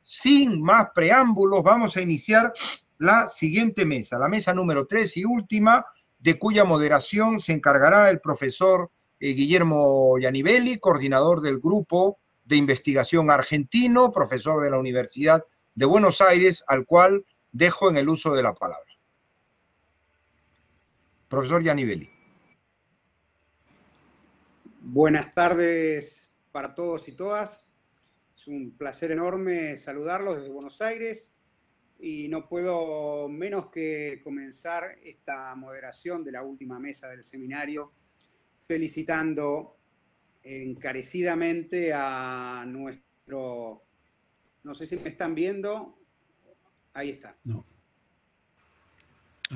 sin más preámbulos, vamos a iniciar la siguiente mesa, la mesa número 3 y última, de cuya moderación se encargará el profesor Guillermo Gianibelli, coordinador del Grupo de Investigación Argentino, profesor de la Universidad de Buenos Aires, al cual dejo en el uso de la palabra. Profesor Gianibelli. Buenas tardes para todos y todas. Es un placer enorme saludarlos desde Buenos Aires y no puedo menos que comenzar esta moderación de la última mesa del seminario felicitando encarecidamente a nuestro... No sé si me están viendo. Ahí está. No.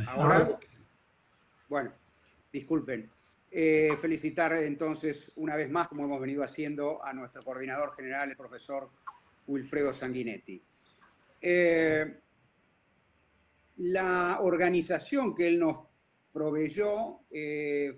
Ahora. Bueno, disculpen. Felicitar entonces una vez más, como hemos venido haciendo, a nuestro coordinador general, el profesor Wilfredo Sanguinetti. La organización que él nos proveyó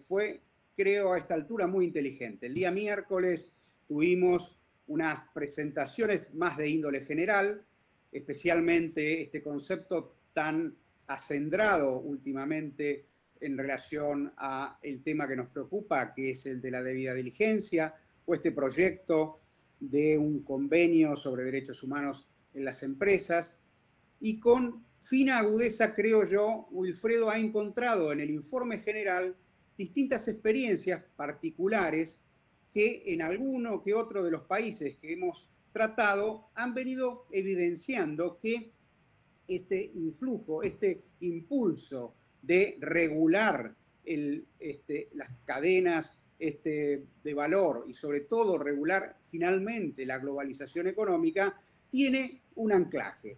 fue, creo, a esta altura muy inteligente. El día miércoles tuvimos unas presentaciones más de índole general, especialmente este concepto tan acendrado últimamente en relación a el tema que nos preocupa, que es el de la debida diligencia, o este proyecto de un convenio sobre derechos humanos en las empresas. Y con fina agudeza, creo yo, Wilfredo ha encontrado en el informe general distintas experiencias particulares que en alguno que otro de los países que hemos tratado han venido evidenciando que este influjo, este impulso de regular las cadenas de valor y sobre todo regular finalmente la globalización económica, tiene un anclaje.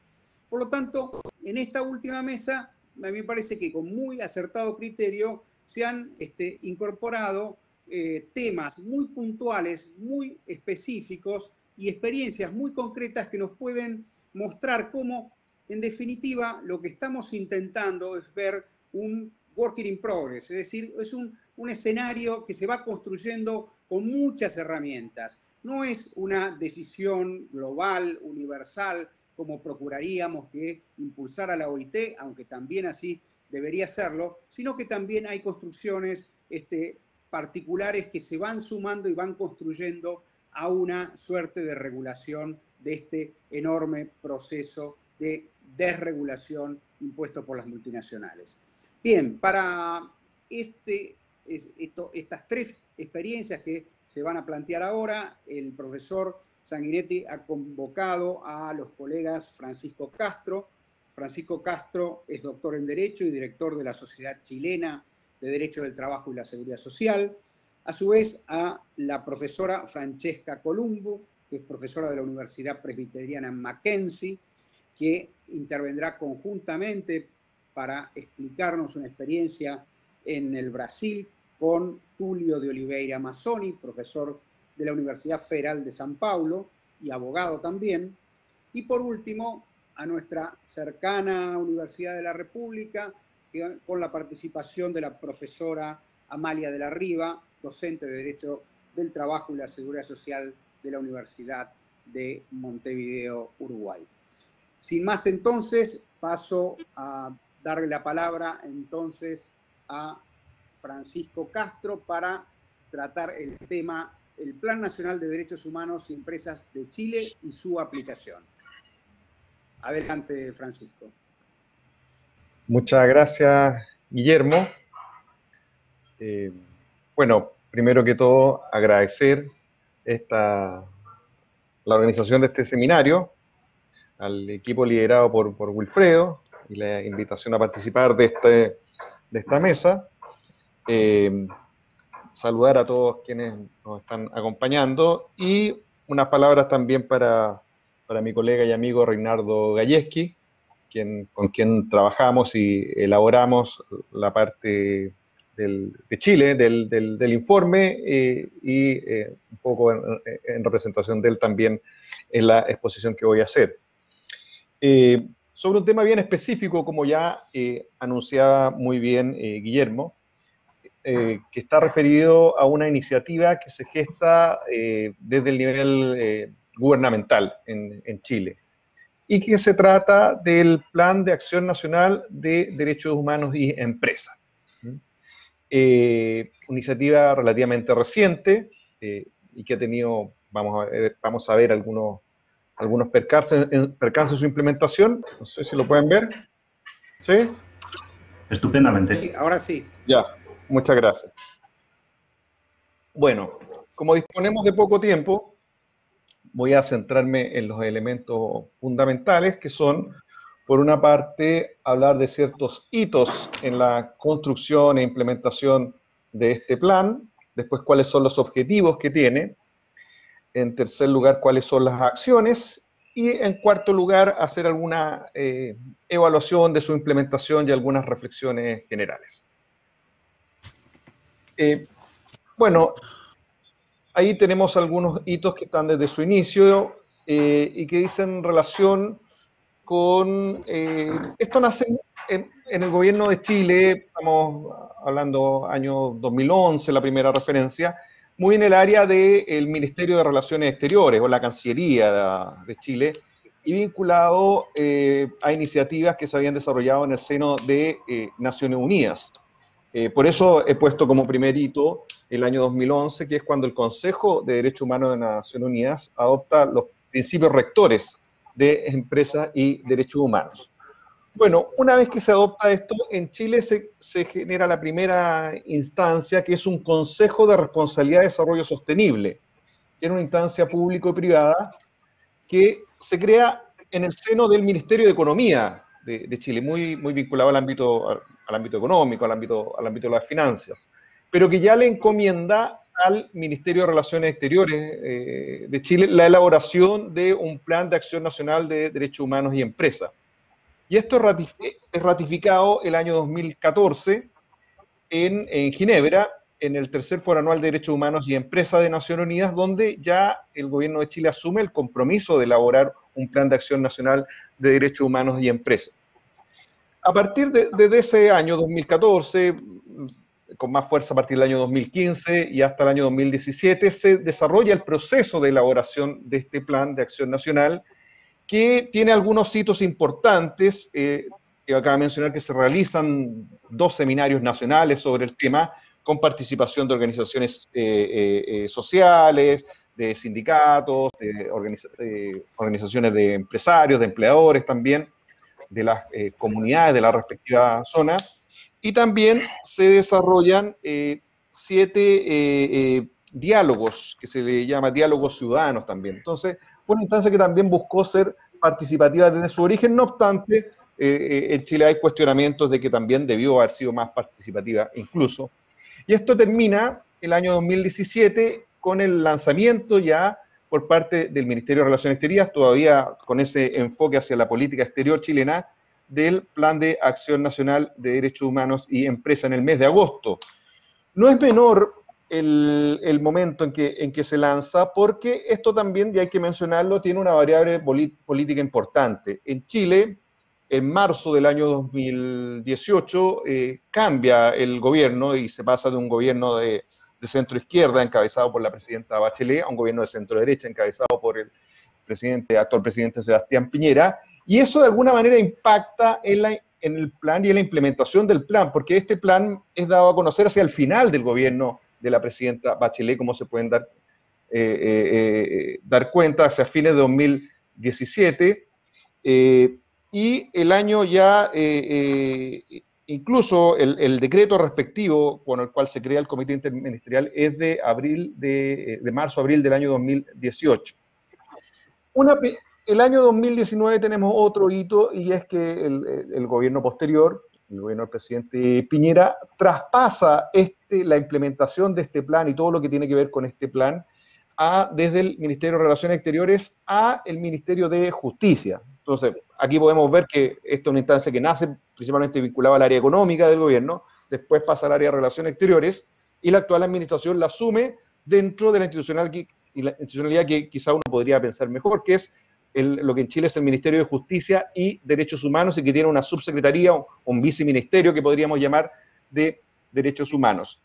Por lo tanto, en esta última mesa, a mí me parece que con muy acertado criterio se han incorporado temas muy puntuales, muy específicos y experiencias muy concretas que nos pueden mostrar cómo, en definitiva, lo que estamos intentando es ver un working in progress, es decir, es un escenario que se va construyendo con muchas herramientas. No es una decisión global, universal, como procuraríamos que impulsara la OIT, aunque también así debería serlo, sino que también hay construcciones particulares que se van sumando y van construyendo a una suerte de regulación de este enorme proceso de desregulación impuesto por las multinacionales. Bien, para estas tres experiencias que se van a plantear ahora, el profesor Sanguinetti ha convocado a los colegas Francisco Castro. Francisco Castro es doctor en Derecho y director de la Sociedad Chilena de Derecho del Trabajo y la Seguridad Social. A su vez, a la profesora Francesca Columbo, que es profesora de la Universidad Presbiteriana Mackenzie, que intervendrá conjuntamente para explicarnos una experiencia en el Brasil con Tulio de Oliveira Mazzoni, profesor de la Universidad Federal de San Paulo y abogado también. Y por último, a nuestra cercana Universidad de la República, que, con la participación de la profesora Amalia de la Riva, docente de Derecho del Trabajo y la Seguridad Social de la Universidad de Montevideo, Uruguay. Sin más entonces, paso a darle la palabra entonces a Francisco Castro para tratar el tema, el Plan Nacional de Derechos Humanos y Empresas de Chile y su aplicación. Adelante, Francisco. Muchas gracias, Guillermo. Bueno, primero que todo, agradecer la organización de este seminario, al equipo liderado por Wilfredo y la invitación a participar de esta mesa. Saludar a todos quienes nos están acompañando y unas palabras también para mi colega y amigo Reinaldo Galleschi, con quien trabajamos y elaboramos la parte de Chile, del informe y un poco en representación de él también en la exposición que voy a hacer. Sobre un tema bien específico, como ya anunciaba muy bien Guillermo, que está referido a una iniciativa que se gesta desde el nivel gubernamental en Chile. y que se trata del Plan de Acción Nacional de Derechos Humanos y Empresas. Iniciativa relativamente reciente y que ha tenido, vamos a ver algunos percances en su implementación. No sé si lo pueden ver. ¿Sí? Estupendamente. Sí, ahora sí. Ya, muchas gracias. Bueno, como disponemos de poco tiempo, voy a centrarme en los elementos fundamentales, que son, por una parte, hablar de ciertos hitos en la construcción e implementación de este plan, después cuáles son los objetivos que tiene, en tercer lugar cuáles son las acciones, y en cuarto lugar hacer alguna evaluación de su implementación y algunas reflexiones generales. Bueno, ahí tenemos algunos hitos que están desde su inicio y que dicen relación con... esto nace en el gobierno de Chile, estamos hablando año 2011, la primera referencia, muy en el área del Ministerio de Relaciones Exteriores o la Cancillería de Chile, y vinculado a iniciativas que se habían desarrollado en el seno de Naciones Unidas. Por eso he puesto como primer hito el año 2011, que es cuando el Consejo de Derechos Humanos de Naciones Unidas adopta los principios rectores de empresas y derechos humanos. Bueno, una vez que se adopta esto, en Chile se genera la primera instancia, que es un Consejo de Responsabilidad de Desarrollo Sostenible, que es una instancia público y privada que se crea en el seno del Ministerio de Economía de Chile, muy vinculado al ámbito económico, al ámbito de las finanzas, pero que ya le encomienda al Ministerio de Relaciones Exteriores de Chile la elaboración de un plan de acción nacional de derechos humanos y empresas. Y esto es ratificado el año 2014 en Ginebra, en el tercer Foro Anual de Derechos Humanos y Empresas de Naciones Unidas, donde ya el gobierno de Chile asume el compromiso de elaborar un plan de acción nacional de derechos humanos y empresas. A partir de ese año 2014, con más fuerza a partir del año 2015 y hasta el año 2017, se desarrolla el proceso de elaboración de este plan de acción nacional, que tiene algunos hitos importantes, que acaba de mencionar que se realizan 2 seminarios nacionales sobre el tema, con participación de organizaciones sociales, de sindicatos, de organizaciones de empresarios, de empleadores también, de las comunidades de la respectiva zona, y también se desarrollan 7 diálogos, que se le llama diálogos ciudadanos también. Entonces, fue una instancia que también buscó ser participativa desde su origen, no obstante, en Chile hay cuestionamientos de que también debió haber sido más participativa incluso. Y esto termina el año 2017 con el lanzamiento ya por parte del Ministerio de Relaciones Exteriores, todavía con ese enfoque hacia la política exterior chilena, del Plan de Acción Nacional de Derechos Humanos y Empresas en el mes de agosto. No es menor el momento en que se lanza, porque esto también, y hay que mencionarlo, tiene una variable política importante. En Chile, en marzo del año 2018, cambia el gobierno y se pasa de un gobierno de centro-izquierda, encabezado por la presidenta Bachelet, a un gobierno de centro-derecha, encabezado por el actual presidente Sebastián Piñera, y eso de alguna manera impacta en el plan y en la implementación del plan, porque este plan es dado a conocer hacia el final del gobierno de la presidenta Bachelet, como se pueden dar cuenta, hacia fines de 2017, y el año ya, incluso el decreto respectivo con el cual se crea el Comité Interministerial es de marzo-abril del año 2018. El año 2019 tenemos otro hito, y es que el gobierno posterior, el gobierno del presidente Piñera, traspasa la implementación de este plan y todo lo que tiene que ver con este plan desde el Ministerio de Relaciones Exteriores a el Ministerio de Justicia. Entonces, aquí podemos ver que esta es una instancia que nace principalmente vinculada al área económica del gobierno, después pasa al área de Relaciones Exteriores, y la actual administración la asume dentro de la institucionalidad que quizá uno podría pensar mejor, que es lo que en Chile es el Ministerio de Justicia y Derechos Humanos, y que tiene una subsecretaría, un viceministerio que podríamos llamar de Derechos Humanos.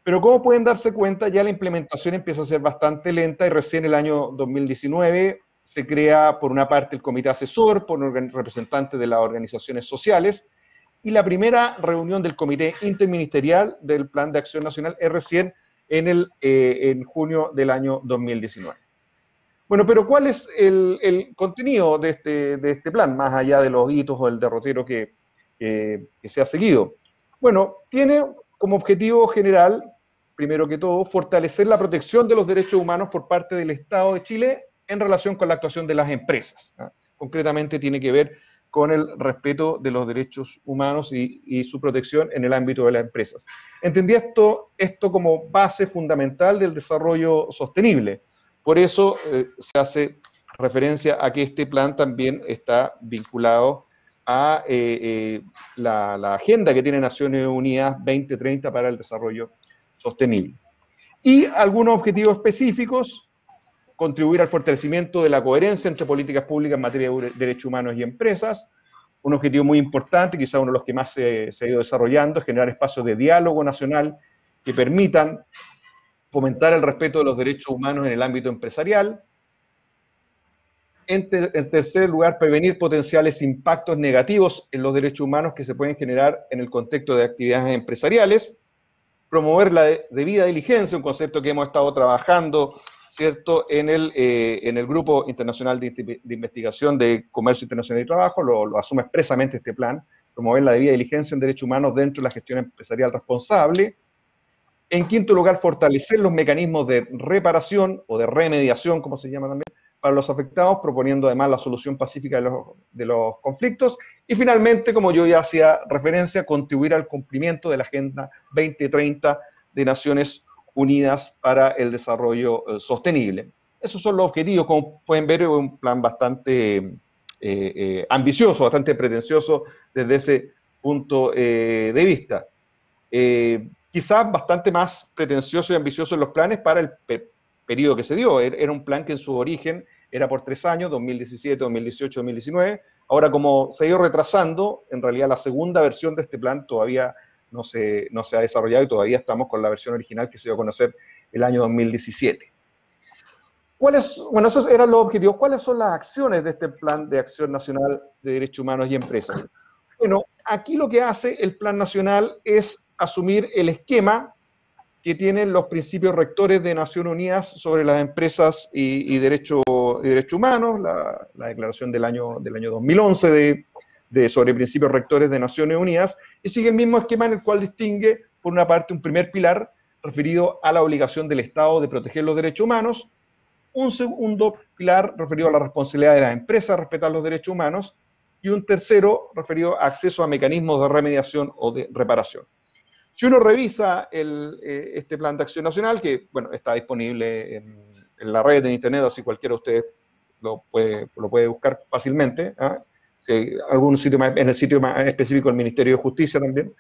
Pero como pueden darse cuenta, ya la implementación empieza a ser bastante lenta, y recién el año 2019 se crea por una parte el comité asesor, por un representante de las organizaciones sociales, y la primera reunión del comité interministerial del Plan de Acción Nacional es recién en junio del año 2019. Bueno, pero ¿cuál es el contenido de este plan, más allá de los hitos o el derrotero que se ha seguido? Bueno, tiene como objetivo general, primero que todo, fortalecer la protección de los derechos humanos por parte del Estado de Chile en relación con la actuación de las empresas, ¿no? Concretamente tiene que ver con el respeto de los derechos humanos y su protección en el ámbito de las empresas. Entendí esto como base fundamental del desarrollo sostenible. Por eso se hace referencia a que este plan también está vinculado a la agenda que tiene Naciones Unidas 2030 para el desarrollo sostenible. Y algunos objetivos específicos: contribuir al fortalecimiento de la coherencia entre políticas públicas en materia de derechos humanos y empresas. Un objetivo muy importante, quizá uno de los que más se ha ido desarrollando, es generar espacios de diálogo nacional que permitan fomentar el respeto de los derechos humanos en el ámbito empresarial. En tercer lugar, prevenir potenciales impactos negativos en los derechos humanos que se pueden generar en el contexto de actividades empresariales. Promover la debida diligencia, un concepto que hemos estado trabajando, ¿cierto?, en el Grupo Internacional de Investigación de Comercio Internacional y Trabajo, lo asume expresamente este plan. Promover la debida diligencia en derechos humanos dentro de la gestión empresarial responsable. En quinto lugar, fortalecer los mecanismos de reparación o de remediación, como se llama también, para los afectados, proponiendo además la solución pacífica de los conflictos. Y finalmente, como yo ya hacía referencia, contribuir al cumplimiento de la Agenda 2030 de Naciones Unidas para el Desarrollo Sostenible. Esos son los objetivos. Como pueden ver, es un plan bastante ambicioso, bastante pretencioso desde ese punto de vista. Quizás bastante más pretencioso y ambicioso en los planes para el periodo que se dio. Era un plan que en su origen era por 3 años, 2017, 2018, 2019. Ahora, como se ha ido retrasando, en realidad la segunda versión de este plan todavía no se ha desarrollado y todavía estamos con la versión original que se dio a conocer el año 2017. Bueno, esos eran los objetivos. ¿Cuáles son las acciones de este Plan de Acción Nacional de Derechos Humanos y Empresas? Bueno, aquí lo que hace el Plan Nacional es asumir el esquema que tienen los principios rectores de Naciones Unidas sobre las empresas y derechos humanos, la declaración del año 2011 sobre principios rectores de Naciones Unidas, y sigue el mismo esquema en el cual distingue, por una parte, un primer pilar referido a la obligación del Estado de proteger los derechos humanos, un segundo pilar referido a la responsabilidad de las empresas a respetar los derechos humanos, y un tercero referido a acceso a mecanismos de remediación o de reparación. Si uno revisa este Plan de Acción Nacional, que bueno, está disponible en la red, en internet, así cualquiera de ustedes lo puede buscar fácilmente, ¿eh? Si algún sitio más, en el sitio más específico del Ministerio de Justicia también,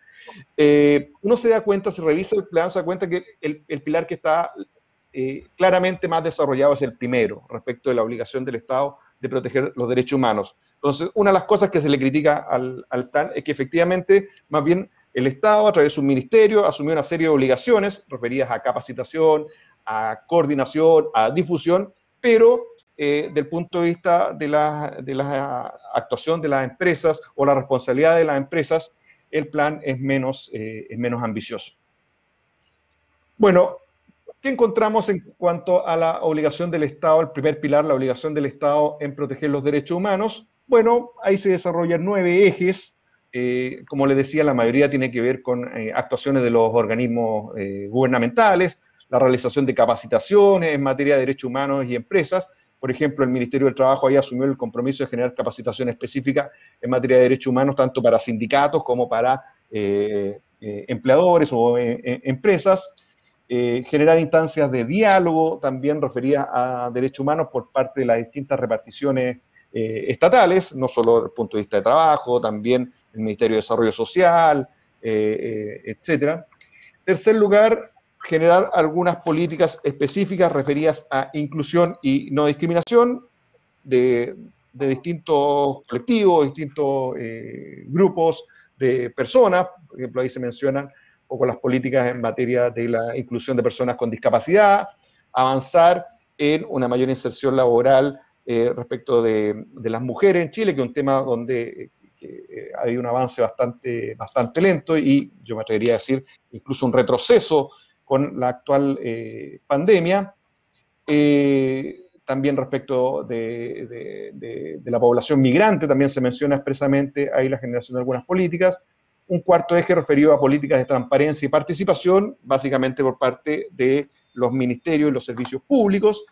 uno se da cuenta, si revisa el plan, se da cuenta que el pilar que está claramente más desarrollado es el primero, respecto de la obligación del Estado de proteger los derechos humanos. Entonces, una de las cosas que se le critica al plan es que efectivamente, más bien, el Estado, a través de su ministerio, asumió una serie de obligaciones referidas a capacitación, a coordinación, a difusión, pero del punto de vista de la actuación de las empresas o la responsabilidad de las empresas, el plan es menos ambicioso. Bueno, ¿qué encontramos en cuanto a la obligación del Estado, el primer pilar, la obligación del Estado en proteger los derechos humanos? Bueno, ahí se desarrollan 9 ejes. Como les decía, la mayoría tiene que ver con actuaciones de los organismos gubernamentales, la realización de capacitaciones en materia de derechos humanos y empresas. Por ejemplo, el Ministerio del Trabajo ahí asumió el compromiso de generar capacitación específica en materia de derechos humanos, tanto para sindicatos como para empleadores o empresas. Generar instancias de diálogo también referidas a derechos humanos por parte de las distintas reparticiones estatales, no solo desde el punto de vista de trabajo, también el Ministerio de Desarrollo Social, etcétera. En tercer lugar, generar algunas políticas específicas referidas a inclusión y no discriminación de distintos colectivos, distintos grupos de personas. Por ejemplo, ahí se mencionan un poco las políticas en materia de la inclusión de personas con discapacidad, avanzar en una mayor inserción laboral respecto de las mujeres en Chile, que es un tema donde ha habido un avance bastante lento y yo me atrevería a decir incluso un retroceso con la actual pandemia. También respecto de la población migrante, también se menciona expresamente ahí la generación de algunas políticas. Un cuarto eje referido a políticas de transparencia y participación, básicamente por parte de los ministerios y los servicios públicos.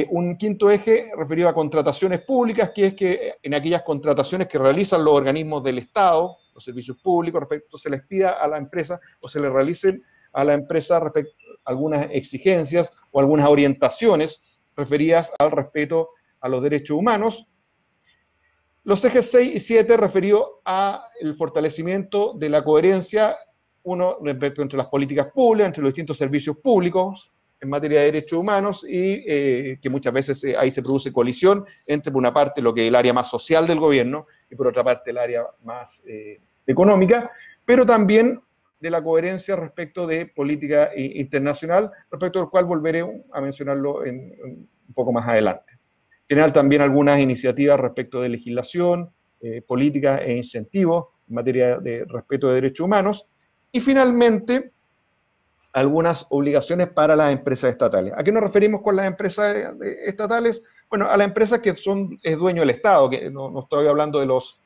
Un quinto eje referido a contrataciones públicas, que es que en aquellas contrataciones que realizan los organismos del Estado, los servicios públicos, respecto se les pida a la empresa o se les realicen a la empresa respecto a algunas exigencias o algunas orientaciones referidas al respeto a los derechos humanos. Los ejes 6 y 7 referidos al fortalecimiento de la coherencia, uno respecto entre las políticas públicas, entre los distintos servicios públicos en materia de derechos humanos y que muchas veces ahí se produce colisión entre, por una parte, lo que es el área más social del gobierno y por otra parte el área más económica, pero también de la coherencia respecto de política internacional, respecto al cual volveré a mencionarlo un poco más adelante. Generar también algunas iniciativas respecto de legislación, política e incentivos en materia de respeto de derechos humanos. Y finalmente, algunas obligaciones para las empresas estatales. ¿A qué nos referimos con las empresas estatales? Bueno, a las empresas que es dueño del Estado, que no estoy hablando de los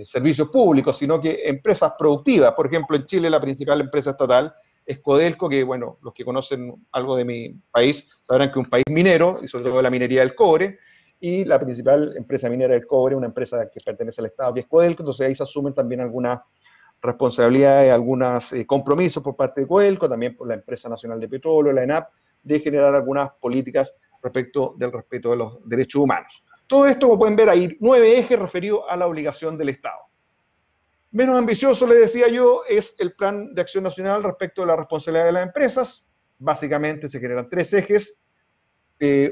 servicios públicos, sino que empresas productivas. Por ejemplo, en Chile la principal empresa estatal es Codelco, que bueno, los que conocen algo de mi país sabrán que es un país minero, y sobre todo la minería del cobre, y la principal empresa minera del cobre, una empresa que pertenece al Estado, que es Codelco, entonces ahí se asumen también algunas responsabilidades, algunos compromisos por parte de Codelco, también por la Empresa Nacional de Petróleo, la ENAP, de generar algunas políticas respecto del respeto de los derechos humanos. Todo esto, como pueden ver, hay 9 ejes referidos a la obligación del Estado. Menos ambicioso, le decía yo, es el Plan de Acción Nacional respecto de la responsabilidad de las empresas. Básicamente se generan 3 ejes,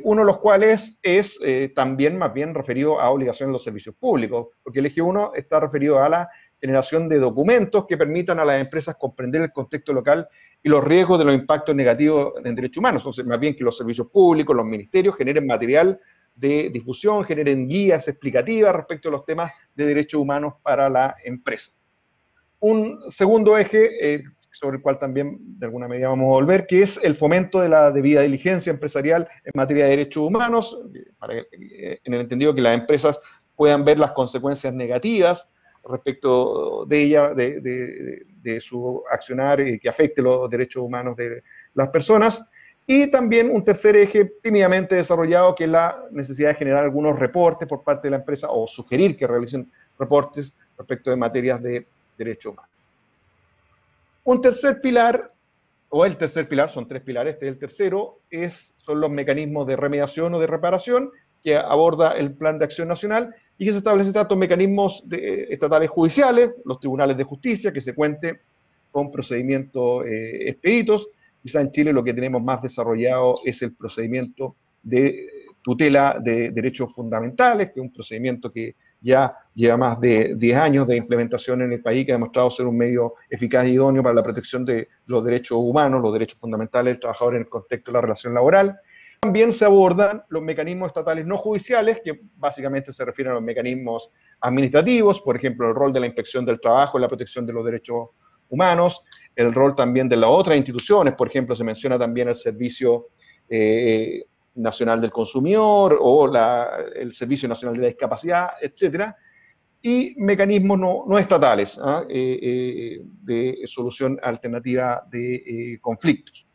uno de los cuales es también más bien referido a obligaciones de los servicios públicos, porque el eje 1 está referido a la generación de documentos que permitan a las empresas comprender el contexto local y los riesgos de los impactos negativos en derechos humanos. Entonces, más bien que los servicios públicos, los ministerios generen material de difusión, generen guías explicativas respecto a los temas de derechos humanos para la empresa. Un segundo eje, sobre el cual también de alguna medida vamos a volver, que es el fomento de la debida diligencia empresarial en materia de derechos humanos, en el entendido que las empresas puedan ver las consecuencias negativas respecto de ella, de su accionar que afecte los derechos humanos de las personas. Y también un tercer eje tímidamente desarrollado, que es la necesidad de generar algunos reportes por parte de la empresa o sugerir que realicen reportes respecto de materias de derechos humanos. Un tercer pilar, o el tercer pilar, son 3 pilares, este es el tercero, son los mecanismos de remediación o de reparación que aborda el Plan de Acción Nacional y que se establecen tanto mecanismos estatales judiciales, los tribunales de justicia, que se cuente con procedimientos expeditos. Quizá en Chile lo que tenemos más desarrollado es el procedimiento de tutela de derechos fundamentales, que es un procedimiento que ya lleva más de 10 años de implementación en el país, que ha demostrado ser un medio eficaz y idóneo para la protección de los derechos humanos, los derechos fundamentales del trabajador en el contexto de la relación laboral. También se abordan los mecanismos estatales no judiciales, que básicamente se refieren a los mecanismos administrativos, por ejemplo, el rol de la inspección del trabajo en la protección de los derechos humanos, el rol también de las otras instituciones, por ejemplo, se menciona también el Servicio Nacional del Consumidor o el Servicio Nacional de la Discapacidad, etcétera, y mecanismos no estatales de solución alternativa de conflictos.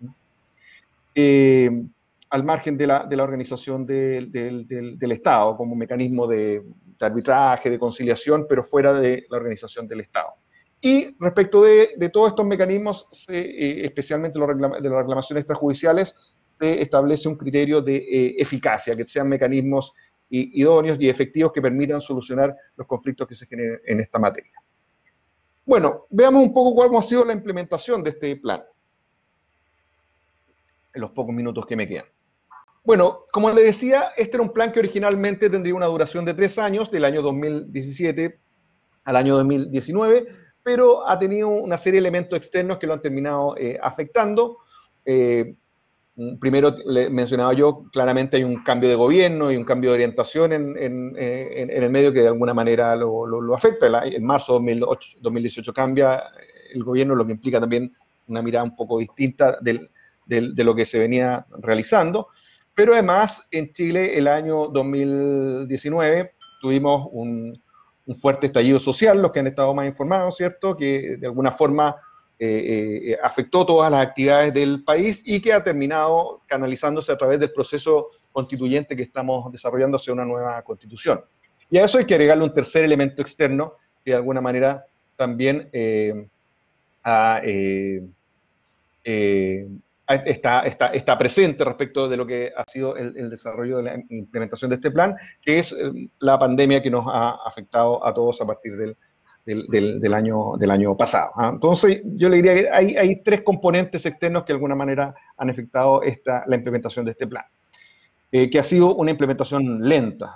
Al margen de la organización del Estado, como mecanismo de arbitraje, de conciliación, pero fuera de la organización del Estado. Y respecto de todos estos mecanismos, especialmente de las reclamaciones extrajudiciales, se establece un criterio de eficacia, que sean mecanismos idóneos y efectivos que permitan solucionar los conflictos que se generen en esta materia. Bueno, veamos un poco cómo ha sido la implementación de este plan, en los pocos minutos que me quedan. Bueno, como les decía, este era un plan que originalmente tendría una duración de 3 años, del año 2017 al año 2019, pero ha tenido una serie de elementos externos que lo han terminado afectando. primero, le mencionaba yo, claramente hay un cambio de gobierno y un cambio de orientación en el medio que de alguna manera lo afecta. En marzo de 2018 cambia el gobierno, lo que implica también una mirada un poco distinta de lo que se venía realizando. Pero además, en Chile, el año 2019, tuvimos un fuerte estallido social, los que han estado más informados, ¿cierto?, que de alguna forma afectó todas las actividades del país y que ha terminado canalizándose a través del proceso constituyente que estamos desarrollando hacia una nueva constitución. Y a eso hay que agregarle un tercer elemento externo que de alguna manera también está presente respecto de lo que ha sido el desarrollo de la implementación de este plan, que es la pandemia que nos ha afectado a todos a partir del año pasado. Entonces, yo le diría que hay tres componentes externos que de alguna manera han afectado la implementación de este plan, que ha sido una implementación lenta.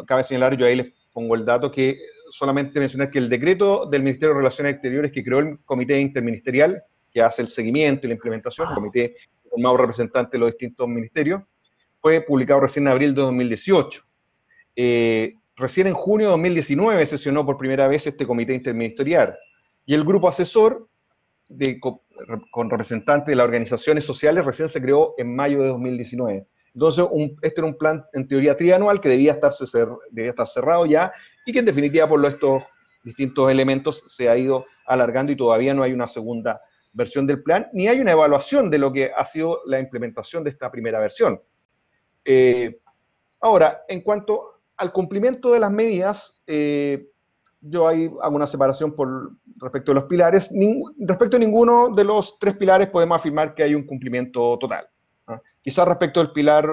Cabe señalar, yo ahí les pongo el dato, que solamente mencionar que el decreto del Ministerio de Relaciones Exteriores que creó el Comité Interministerial, que hace el seguimiento y la implementación, el comité formado representantes de los distintos ministerios, fue publicado recién en abril de 2018. Recién en junio de 2019 sesionó por primera vez este comité interministerial y el grupo asesor con representantes de las organizaciones sociales recién se creó en mayo de 2019. Entonces, este era un plan en teoría trianual que debía estar cerrado ya y que en definitiva por estos distintos elementos se ha ido alargando y todavía no hay una segunda versión del plan, ni hay una evaluación de lo que ha sido la implementación de esta primera versión. Ahora, en cuanto al cumplimiento de las medidas, yo ahí hago una separación respecto de los pilares. Respecto a ninguno de los tres pilares podemos afirmar que hay un cumplimiento total. Quizás respecto al pilar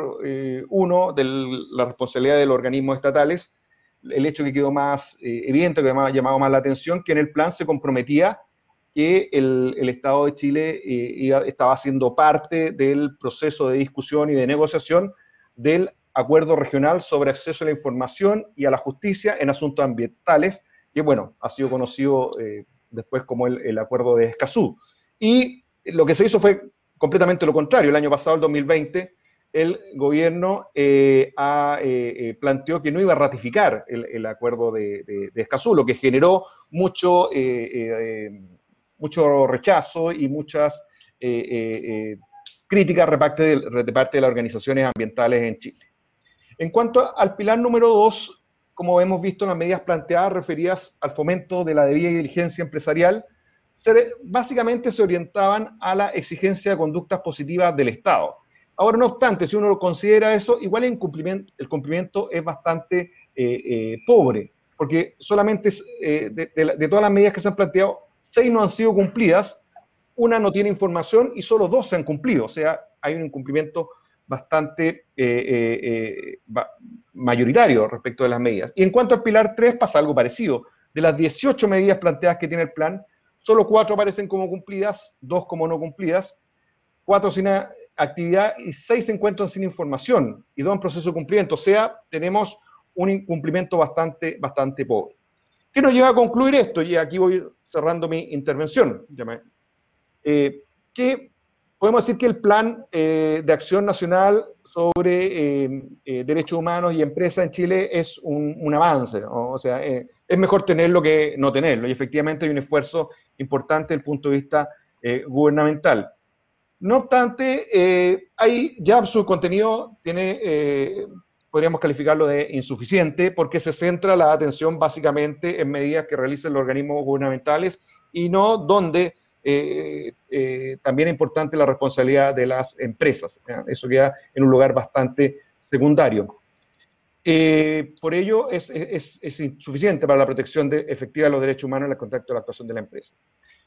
1, de la responsabilidad de los organismos estatales, el hecho que quedó más evidente, que ha llamado más la atención, que en el plan se comprometía que el Estado de Chile estaba siendo parte del proceso de discusión y de negociación del Acuerdo Regional sobre Acceso a la Información y a la Justicia en Asuntos Ambientales, que, bueno, ha sido conocido después como el Acuerdo de Escazú. Y lo que se hizo fue completamente lo contrario. El año pasado, el 2020, el gobierno planteó que no iba a ratificar el Acuerdo de Escazú, lo que generó mucho rechazo y muchas críticas de parte de las organizaciones ambientales en Chile. En cuanto al pilar número 2, como hemos visto, las medidas planteadas referidas al fomento de la debida diligencia empresarial, básicamente se orientaban a la exigencia de conductas positivas del Estado. Ahora, no obstante, si uno considera eso, igual el cumplimiento es bastante pobre, porque solamente de todas las medidas que se han planteado, 6 no han sido cumplidas, una no tiene información y solo 2 se han cumplido. O sea, hay un incumplimiento bastante mayoritario respecto de las medidas. Y en cuanto al pilar 3 pasa algo parecido. De las 18 medidas planteadas que tiene el plan, solo 4 aparecen como cumplidas, 2 como no cumplidas, 4 sin actividad y 6 se encuentran sin información y 2 en proceso de cumplimiento. O sea, tenemos un incumplimiento bastante pobre. ¿Qué nos lleva a concluir esto? Y aquí voy cerrando mi intervención. Que podemos decir que el Plan de Acción Nacional sobre Derechos Humanos y Empresas en Chile es un avance, ¿no? O sea, es mejor tenerlo que no tenerlo, y efectivamente hay un esfuerzo importante desde el punto de vista gubernamental. No obstante, ya su contenido podríamos calificarlo de insuficiente, porque se centra la atención básicamente en medidas que realicen los organismos gubernamentales y no donde también es importante la responsabilidad de las empresas. Eso queda en un lugar bastante secundario. Por ello es insuficiente para la protección efectiva de los derechos humanos en el contexto de la actuación de la empresa.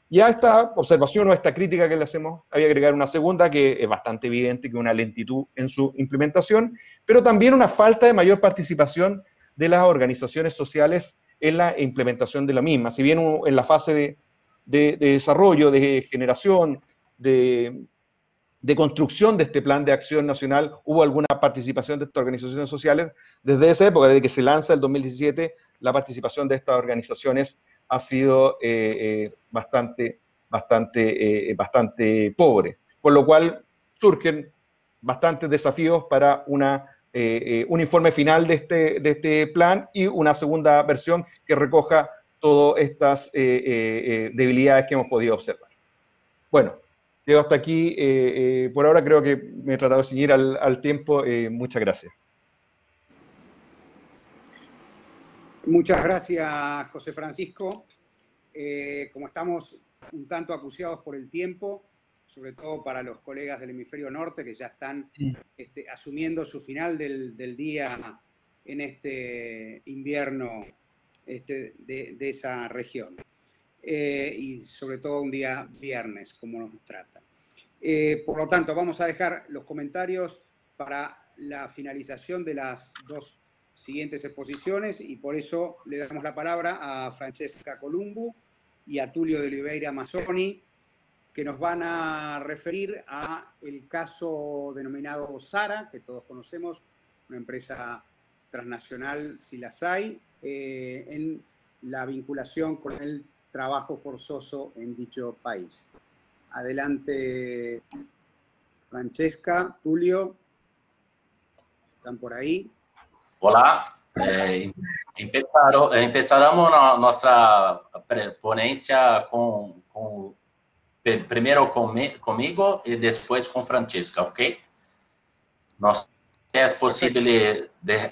Y a esta observación o a esta crítica que le hacemos, hay que agregar una segunda que es bastante evidente, que es una lentitud en su implementación, pero también una falta de mayor participación de las organizaciones sociales en la implementación de la misma. Si bien en la fase de desarrollo, de generación, de construcción de este plan de acción nacional, hubo alguna participación de estas organizaciones sociales. Desde esa época, desde que se lanza el 2017, la participación de estas organizaciones ha sido bastante pobre, por lo cual surgen bastantes desafíos para un informe final de este plan y una segunda versión que recoja todas estas debilidades que hemos podido observar. Bueno, quedo hasta aquí. Por ahora creo que me he tratado de ceñir al tiempo. Muchas gracias. Muchas gracias, José Francisco. Como estamos un tanto acuciados por el tiempo, sobre todo para los colegas del hemisferio norte que ya están asumiendo su final del día en este invierno de esa región. Y sobre todo un día viernes, como nos trata. Por lo tanto, vamos a dejar los comentarios para la finalización de las dos siguientes exposiciones y por eso le damos la palabra a Francesca Columbu y a Tulio de Oliveira Mazzoni, que nos van a referir a el caso denominado Zara, que todos conocemos, una empresa transnacional, si las hay, en la vinculación con el trabajo forzoso en dicho país. Adelante, Francesca, Tulio, ¿están por ahí? Olá, empezaremos nossa ponência primeiro comigo e depois com Francesca, ok? Nós é possível de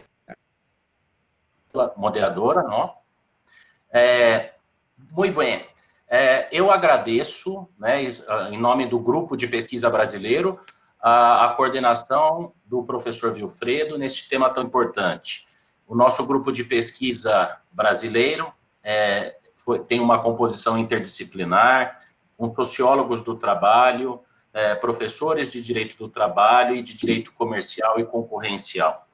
moderadora, não? Muito bem. Eu agradeço, né, em nome do Grupo de Pesquisa Brasileiro, a coordenação do professor Vilfredo neste tema tão importante. O nosso grupo de pesquisa brasileiro tem uma composição interdisciplinar, com sociólogos do trabalho, professores de direito do trabalho e de direito comercial e concorrencial.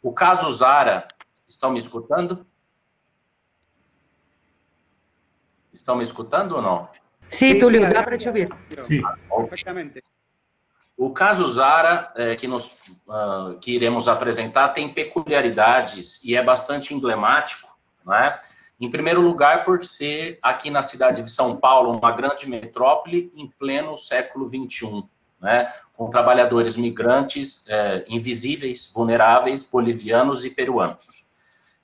O caso Zara, estão me escutando? Estão me escutando ou não? Sim, Tulio, dá para te ouvir. Sim. Perfeitamente. O caso Zara, que iremos apresentar, tem peculiaridades e é bastante emblemático, né? Em primeiro lugar, por ser aqui na cidade de São Paulo, uma grande metrópole em pleno século XXI, né? Com trabalhadores migrantes invisíveis, vulneráveis, bolivianos e peruanos.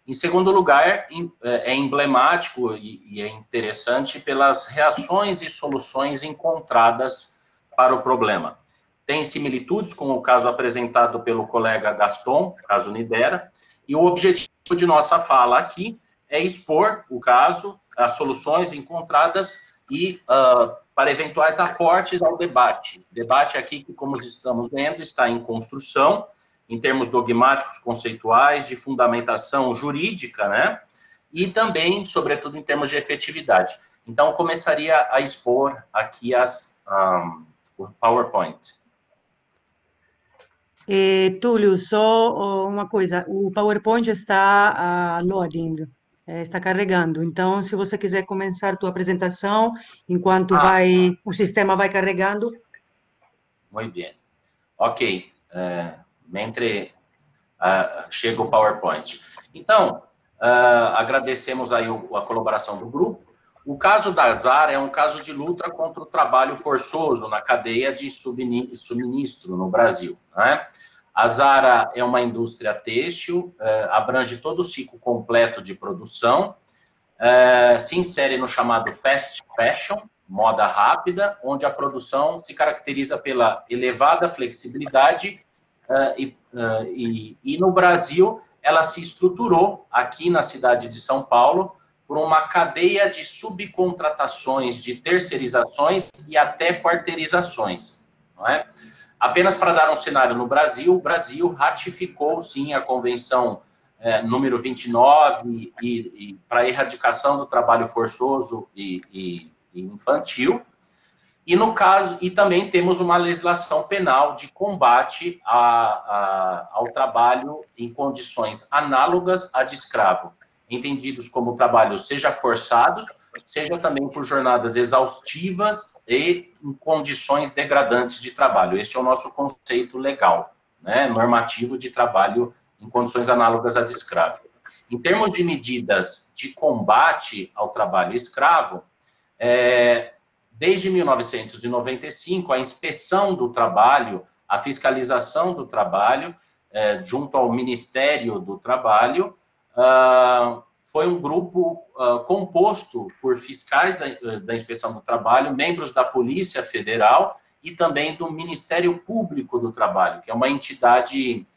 Em segundo lugar, é emblemático e é interessante pelas reações e soluções encontradas para o problema. Tem similitudes com o caso apresentado pelo colega Gaston, caso Nidera, e o objetivo de nossa fala aqui é expor o caso, as soluções encontradas e para eventuais aportes ao debate. Debate aqui que, como estamos vendo, está em construção, em termos dogmáticos, conceituais, de fundamentação jurídica, né? E também, sobretudo, em termos de efetividade. Então, começaria a expor aqui o PowerPoint. Túlio, só uma coisa, o PowerPoint está loading, está carregando, então se você quiser começar a tua apresentação, enquanto o sistema vai carregando. Muito bem. Ok, mentre chega o PowerPoint. Então, agradecemos aí a colaboração do grupo. O caso da Zara é um caso de luta contra o trabalho forçoso na cadeia de suministro no Brasil, né? A Zara é uma indústria têxtil, abrange todo o ciclo completo de produção, se insere no chamado fast fashion, moda rápida, onde a produção se caracteriza pela elevada flexibilidade e no Brasil ela se estruturou aqui na cidade de São Paulo por uma cadeia de subcontratações, de terceirizações e até quarteirizações, não é? Apenas para dar um cenário no Brasil, o Brasil ratificou, sim, a Convenção número 29 para a erradicação do trabalho forçoso e infantil, e no caso, e também temos uma legislação penal de combate ao trabalho em condições análogas à de escravo, entendidos como trabalhos seja forçados, seja também por jornadas exaustivas e em condições degradantes de trabalho. Esse é o nosso conceito legal, né, normativo de trabalho em condições análogas à de escravo. Em termos de medidas de combate ao trabalho escravo, desde 1995, a inspeção do trabalho a fiscalização do trabalho, junto ao Ministério do Trabalho. Foi um grupo composto por fiscais da Inspeção do Trabalho, membros da Polícia Federal e também do Ministério Público do Trabalho, que é uma entidade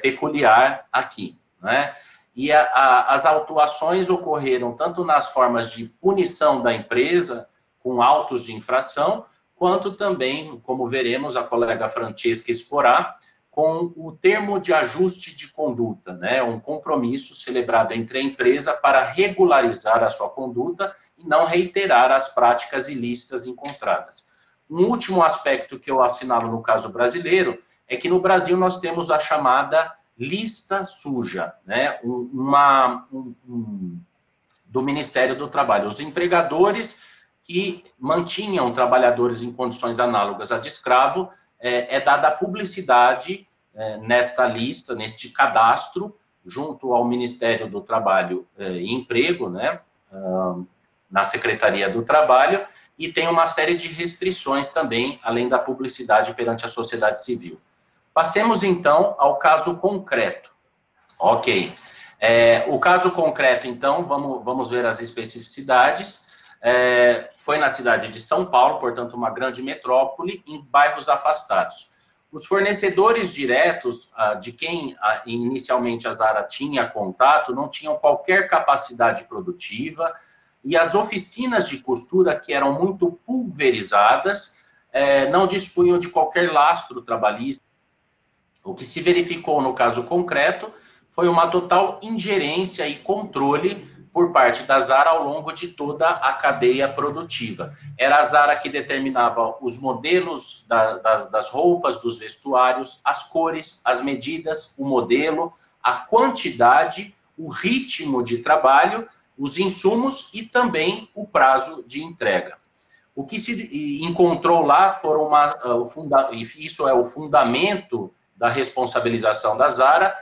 peculiar aqui, né? E as autuações ocorreram tanto nas formas de punição da empresa, com autos de infração, quanto também, como veremos, a colega Francesca exporá, com o termo de ajuste de conduta, né? Um compromisso celebrado entre a empresa para regularizar a sua conduta e não reiterar as práticas ilícitas encontradas. Um último aspecto que eu assinalo no caso brasileiro é que no Brasil nós temos a chamada lista suja, né? Do Ministério do Trabalho. Os empregadores que mantinham trabalhadores em condições análogas a de escravo, é dada publicidade nesta lista, neste cadastro, junto ao Ministério do Trabalho e Emprego, né? Na Secretaria do Trabalho, e tem uma série de restrições também, além da publicidade perante a sociedade civil. Passemos, então, ao caso concreto. Ok. O caso concreto, então, vamos ver as especificidades. Foi na cidade de São Paulo, portanto, uma grande metrópole, em bairros afastados. Os fornecedores diretos de quem inicialmente a Zara tinha contato não tinham qualquer capacidade produtiva, e as oficinas de costura, que eram muito pulverizadas, não dispunham de qualquer lastro trabalhista. O que se verificou no caso concreto foi uma total ingerência e controle por parte da Zara ao longo de toda a cadeia produtiva. Era a Zara que determinava os modelos das roupas, dos vestuários, as cores, as medidas, o modelo, a quantidade, o ritmo de trabalho, os insumos e também o prazo de entrega. O que se encontrou lá foram isso é o fundamento da responsabilização da Zara,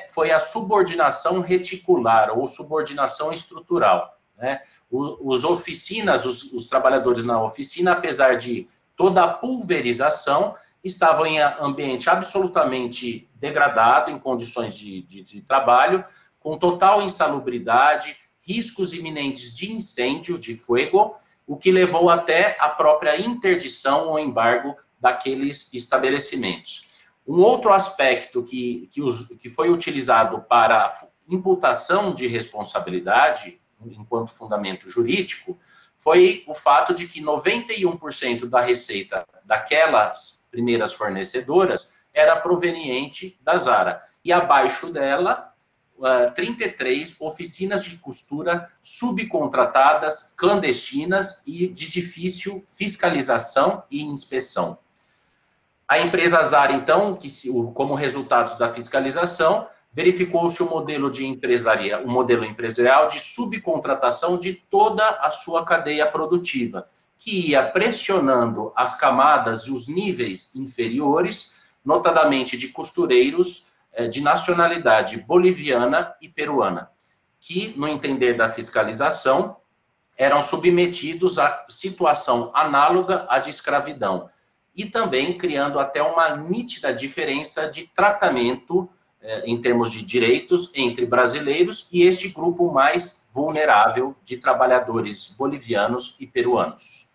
foi a subordinação reticular ou subordinação estrutural, né? Os trabalhadores na oficina, apesar de toda a pulverização, estavam em ambiente absolutamente degradado, em condições de trabalho, com total insalubridade, riscos iminentes de incêndio, de fogo, o que levou até a própria interdição ou embargo daqueles estabelecimentos. Um outro aspecto que foi utilizado para a imputação de responsabilidade, enquanto fundamento jurídico, foi o fato de que 91% da receita daquelas primeiras fornecedoras era proveniente da Zara. E abaixo dela, 33 oficinas de costura subcontratadas, clandestinas e de difícil fiscalização e inspeção. A empresa Zara, então, como resultado da fiscalização, verificou-se o modelo empresarial de subcontratação de toda a sua cadeia produtiva, que ia pressionando as camadas e os níveis inferiores, notadamente de costureiros de nacionalidade boliviana e peruana, que, no entender da fiscalização, eram submetidos a situação análoga à de escravidão, e também criando até uma nítida diferença de tratamento em termos de direitos entre brasileiros e este grupo mais vulnerável de trabalhadores bolivianos e peruanos.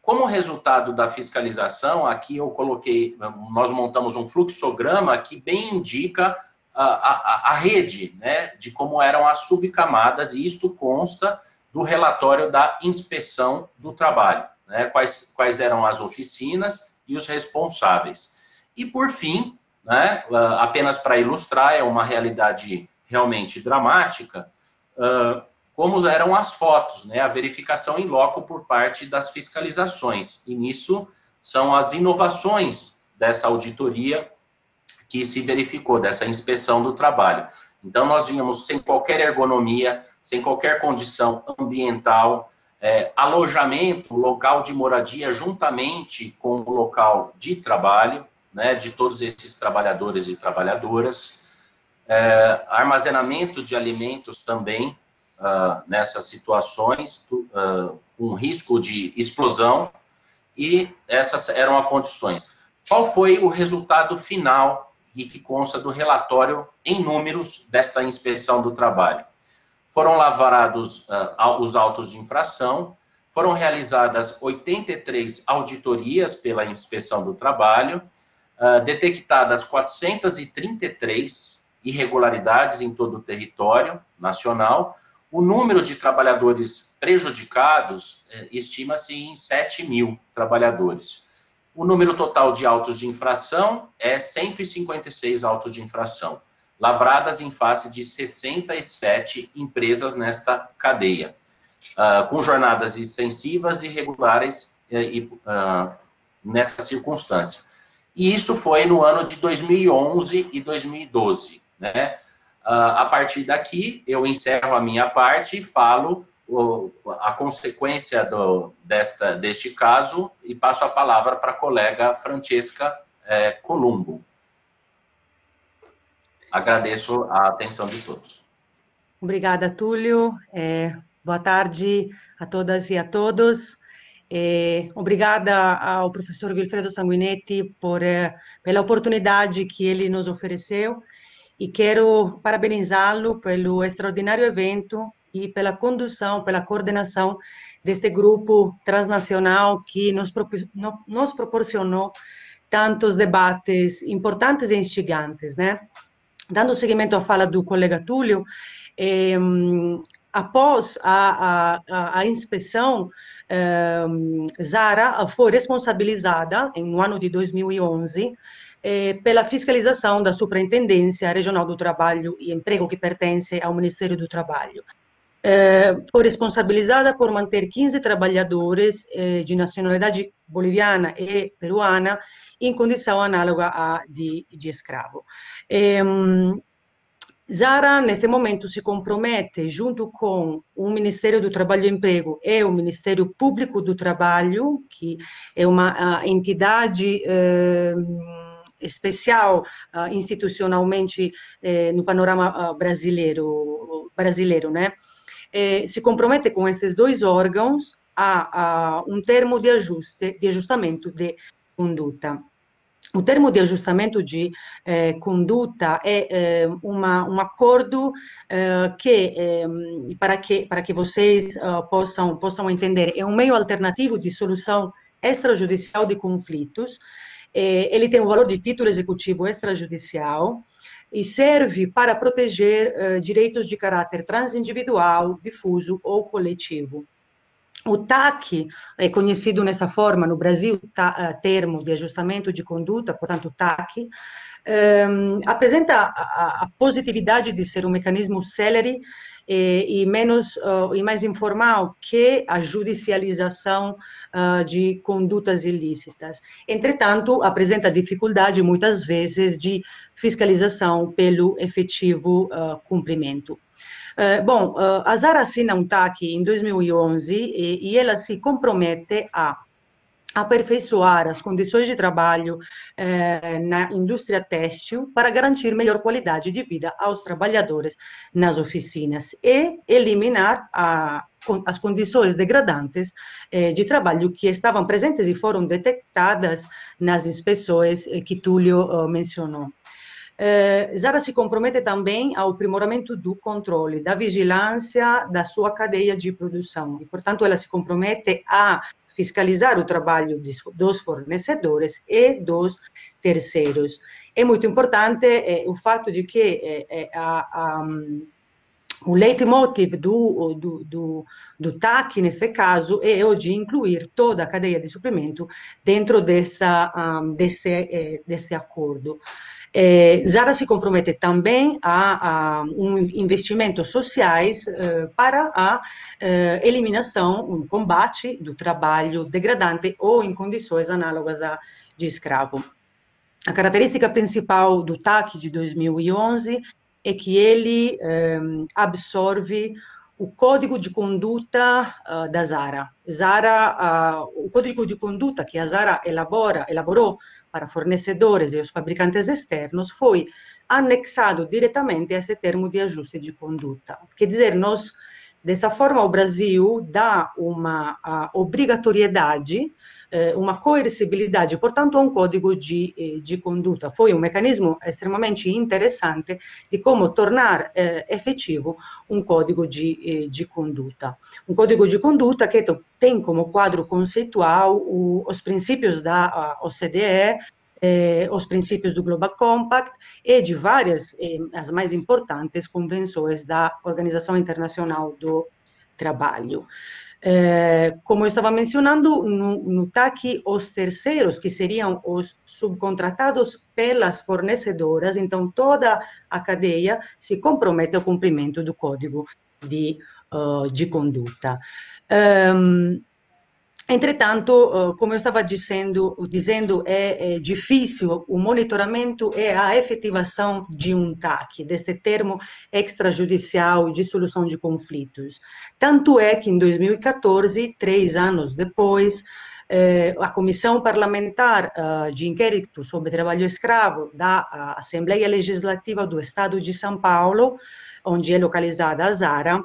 Como resultado da fiscalização, aqui nós montamos um fluxograma que bem indica a rede, né, de como eram as subcamadas, e isso consta do relatório da inspeção do trabalho, né, quais eram as oficinas e os responsáveis. E, por fim, né, apenas para ilustrar, é uma realidade realmente dramática, como eram as fotos, né, a verificação in loco por parte das fiscalizações. E nisso são as inovações dessa auditoria que se verificou, dessa inspeção do trabalho. Então, nós vínhamos sem qualquer ergonomia, sem qualquer condição ambiental, alojamento, local de moradia, juntamente com o local de trabalho, né, de todos esses trabalhadores e trabalhadoras, armazenamento de alimentos também, nessas situações, com risco de explosão, e essas eram as condições. Qual foi o resultado final e que consta do relatório em números desta inspeção do trabalho? Foram lavrados os autos de infração, foram realizadas 83 auditorias pela inspeção do trabalho, detectadas 433 irregularidades em todo o território nacional. O número de trabalhadores prejudicados estima-se em 7.000 trabalhadores. O número total de autos de infração é 156 autos de infração, lavradas em face de 67 empresas nesta cadeia, com jornadas extensivas e regulares nessa circunstância. E isso foi no ano de 2011 e 2012, né? A partir daqui, eu encerro a minha parte e falo a consequência deste caso e passo a palavra para a colega Francesca Columbo. Agradeço a atenção de todos. Obrigada, Túlio. Boa tarde a todas e a todos. Obrigada ao professor Vilfredo Sanguinetti pela oportunidade que ele nos ofereceu e quero parabenizá-lo pelo extraordinário evento e pela condução, pela coordenação deste grupo transnacional que nos proporcionou tantos debates importantes e instigantes, né? Dando seguimento à fala do colega Túlio, após a inspeção, Zara foi responsabilizada, no ano de 2011, pela fiscalização da Superintendência Regional do Trabalho e Emprego, que pertence ao Ministério do Trabalho. Foi responsabilizada por manter 15 trabalhadores de nacionalidade boliviana e peruana em condição análoga à de escravo. Zara, neste momento, se compromete, junto com o Ministério do Trabalho e Emprego e o Ministério Público do Trabalho, que é uma entidade especial institucionalmente no panorama brasileiro, né? Se compromete com esses dois órgãos a um termo de ajustamento de conduta. O termo de ajustamento de conduta é um acordo para que vocês possam entender, é um meio alternativo de solução extrajudicial de conflitos. Ele tem o valor de título executivo extrajudicial e serve para proteger direitos de caráter transindividual, difuso ou coletivo. O TAC é conhecido nessa forma no Brasil, termo de ajustamento de conduta, portanto, TAC, apresenta a positividade de ser um mecanismo célere e mais informal que a judicialização de condutas ilícitas. Entretanto, apresenta dificuldade, muitas vezes, de fiscalização pelo efetivo cumprimento. Bom, a Zara assina um TAC em 2011 e ela se compromete a aperfeiçoar as condições de trabalho na indústria têxtil para garantir melhor qualidade de vida aos trabalhadores nas oficinas e eliminar as condições degradantes de trabalho que estavam presentes e foram detectadas nas inspeções que Túlio mencionou. Zara se compromete também ao aprimoramento do controle, da vigilância da sua cadeia de produção e, portanto, ela se compromete a fiscalizar o trabalho dos fornecedores e dos terceiros. É muito importante o fato de que o leitmotiv do TAC, neste caso, é o de incluir toda a cadeia de suprimento dentro deste acordo. Zara se compromete também a investimentos sociais para a eliminação, um combate do trabalho degradante ou em condições análogas a de escravo. A característica principal do TAC de 2011 é que ele absorve o código de conduta da Zara. O código de conduta que a Zara elaborou para fornecedores e os fabricantes externos foi anexado diretamente a esse termo de ajuste de conduta. Quer dizer, nós Dessa forma, o Brasil dá uma obrigatoriedade, uma coercibilidade, portanto, a um código de conduta. Foi um mecanismo extremamente interessante de como tornar efetivo um código de conduta. Um código de conduta que tem como quadro conceitual os princípios da OCDE, os princípios do Global Compact e de várias, as mais importantes, convenções da Organização Internacional do Trabalho. Como eu estava mencionando, no TAC, os terceiros, que seriam os subcontratados pelas fornecedoras, então toda a cadeia se compromete ao cumprimento do código de conduta. Entretanto, como eu estava dizendo, é difícil o monitoramento e a efetivação de um TAC, deste termo extrajudicial de solução de conflitos. Tanto é que em 2014, 3 anos depois, a Comissão Parlamentar de Inquérito sobre Trabalho Escravo da Assembleia Legislativa do Estado de São Paulo, onde é localizada a Zara,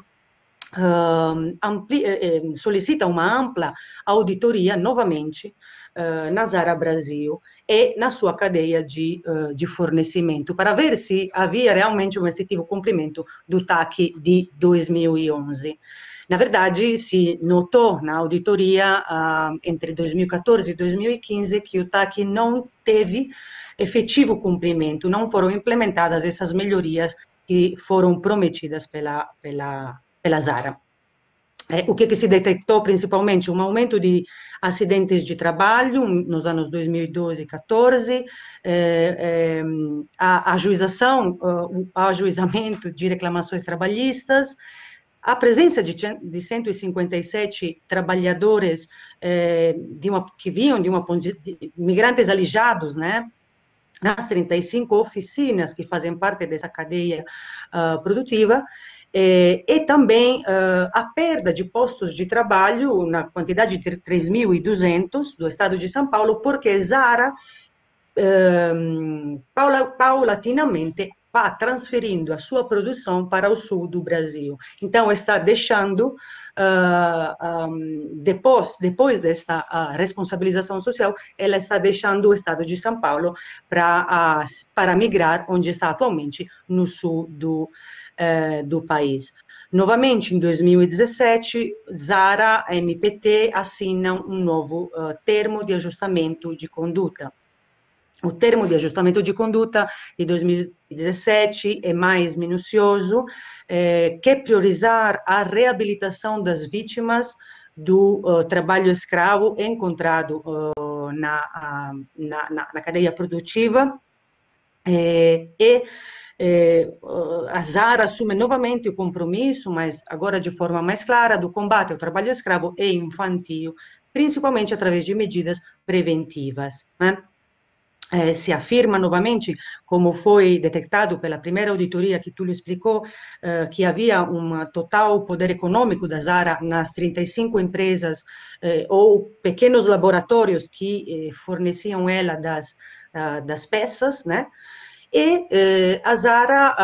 solicita uma ampla auditoria, novamente, na Zara Brasil e na sua cadeia de fornecimento, para ver se havia realmente um efetivo cumprimento do TAC de 2011. Na verdade, se notou na auditoria entre 2014 e 2015 que o TAC não teve efetivo cumprimento, não foram implementadas essas melhorias que foram prometidas pela Zara. O que se detectou principalmente? Um aumento de acidentes de trabalho nos anos 2012 e 2014, ajuizamento de reclamações trabalhistas, a presença de 157 trabalhadores que vinham de migrantes alijados, né, nas 35 oficinas que fazem parte dessa cadeia produtiva, e também a perda de postos de trabalho na quantidade de 3.200 do estado de São Paulo, porque Zara paulatinamente está transferindo a sua produção para o sul do Brasil. Então, está deixando, depois desta responsabilização social, ela está deixando o estado de São Paulo para migrar, onde está atualmente, no sul do país. Novamente, em 2017, Zara e MPT assinam um novo termo de ajustamento de conduta. O termo de ajustamento de conduta de 2017 é mais minucioso, quer priorizar a reabilitação das vítimas do trabalho escravo encontrado na cadeia produtiva, a Zara assume novamente o compromisso, mas agora de forma mais clara, do combate ao trabalho escravo e infantil, principalmente através de medidas preventivas, né? Se afirma novamente, como foi detectado pela primeira auditoria que Túlio explicou, que havia um total poder econômico da Zara nas 35 empresas ou pequenos laboratórios que forneciam ela das peças, né? E a Zara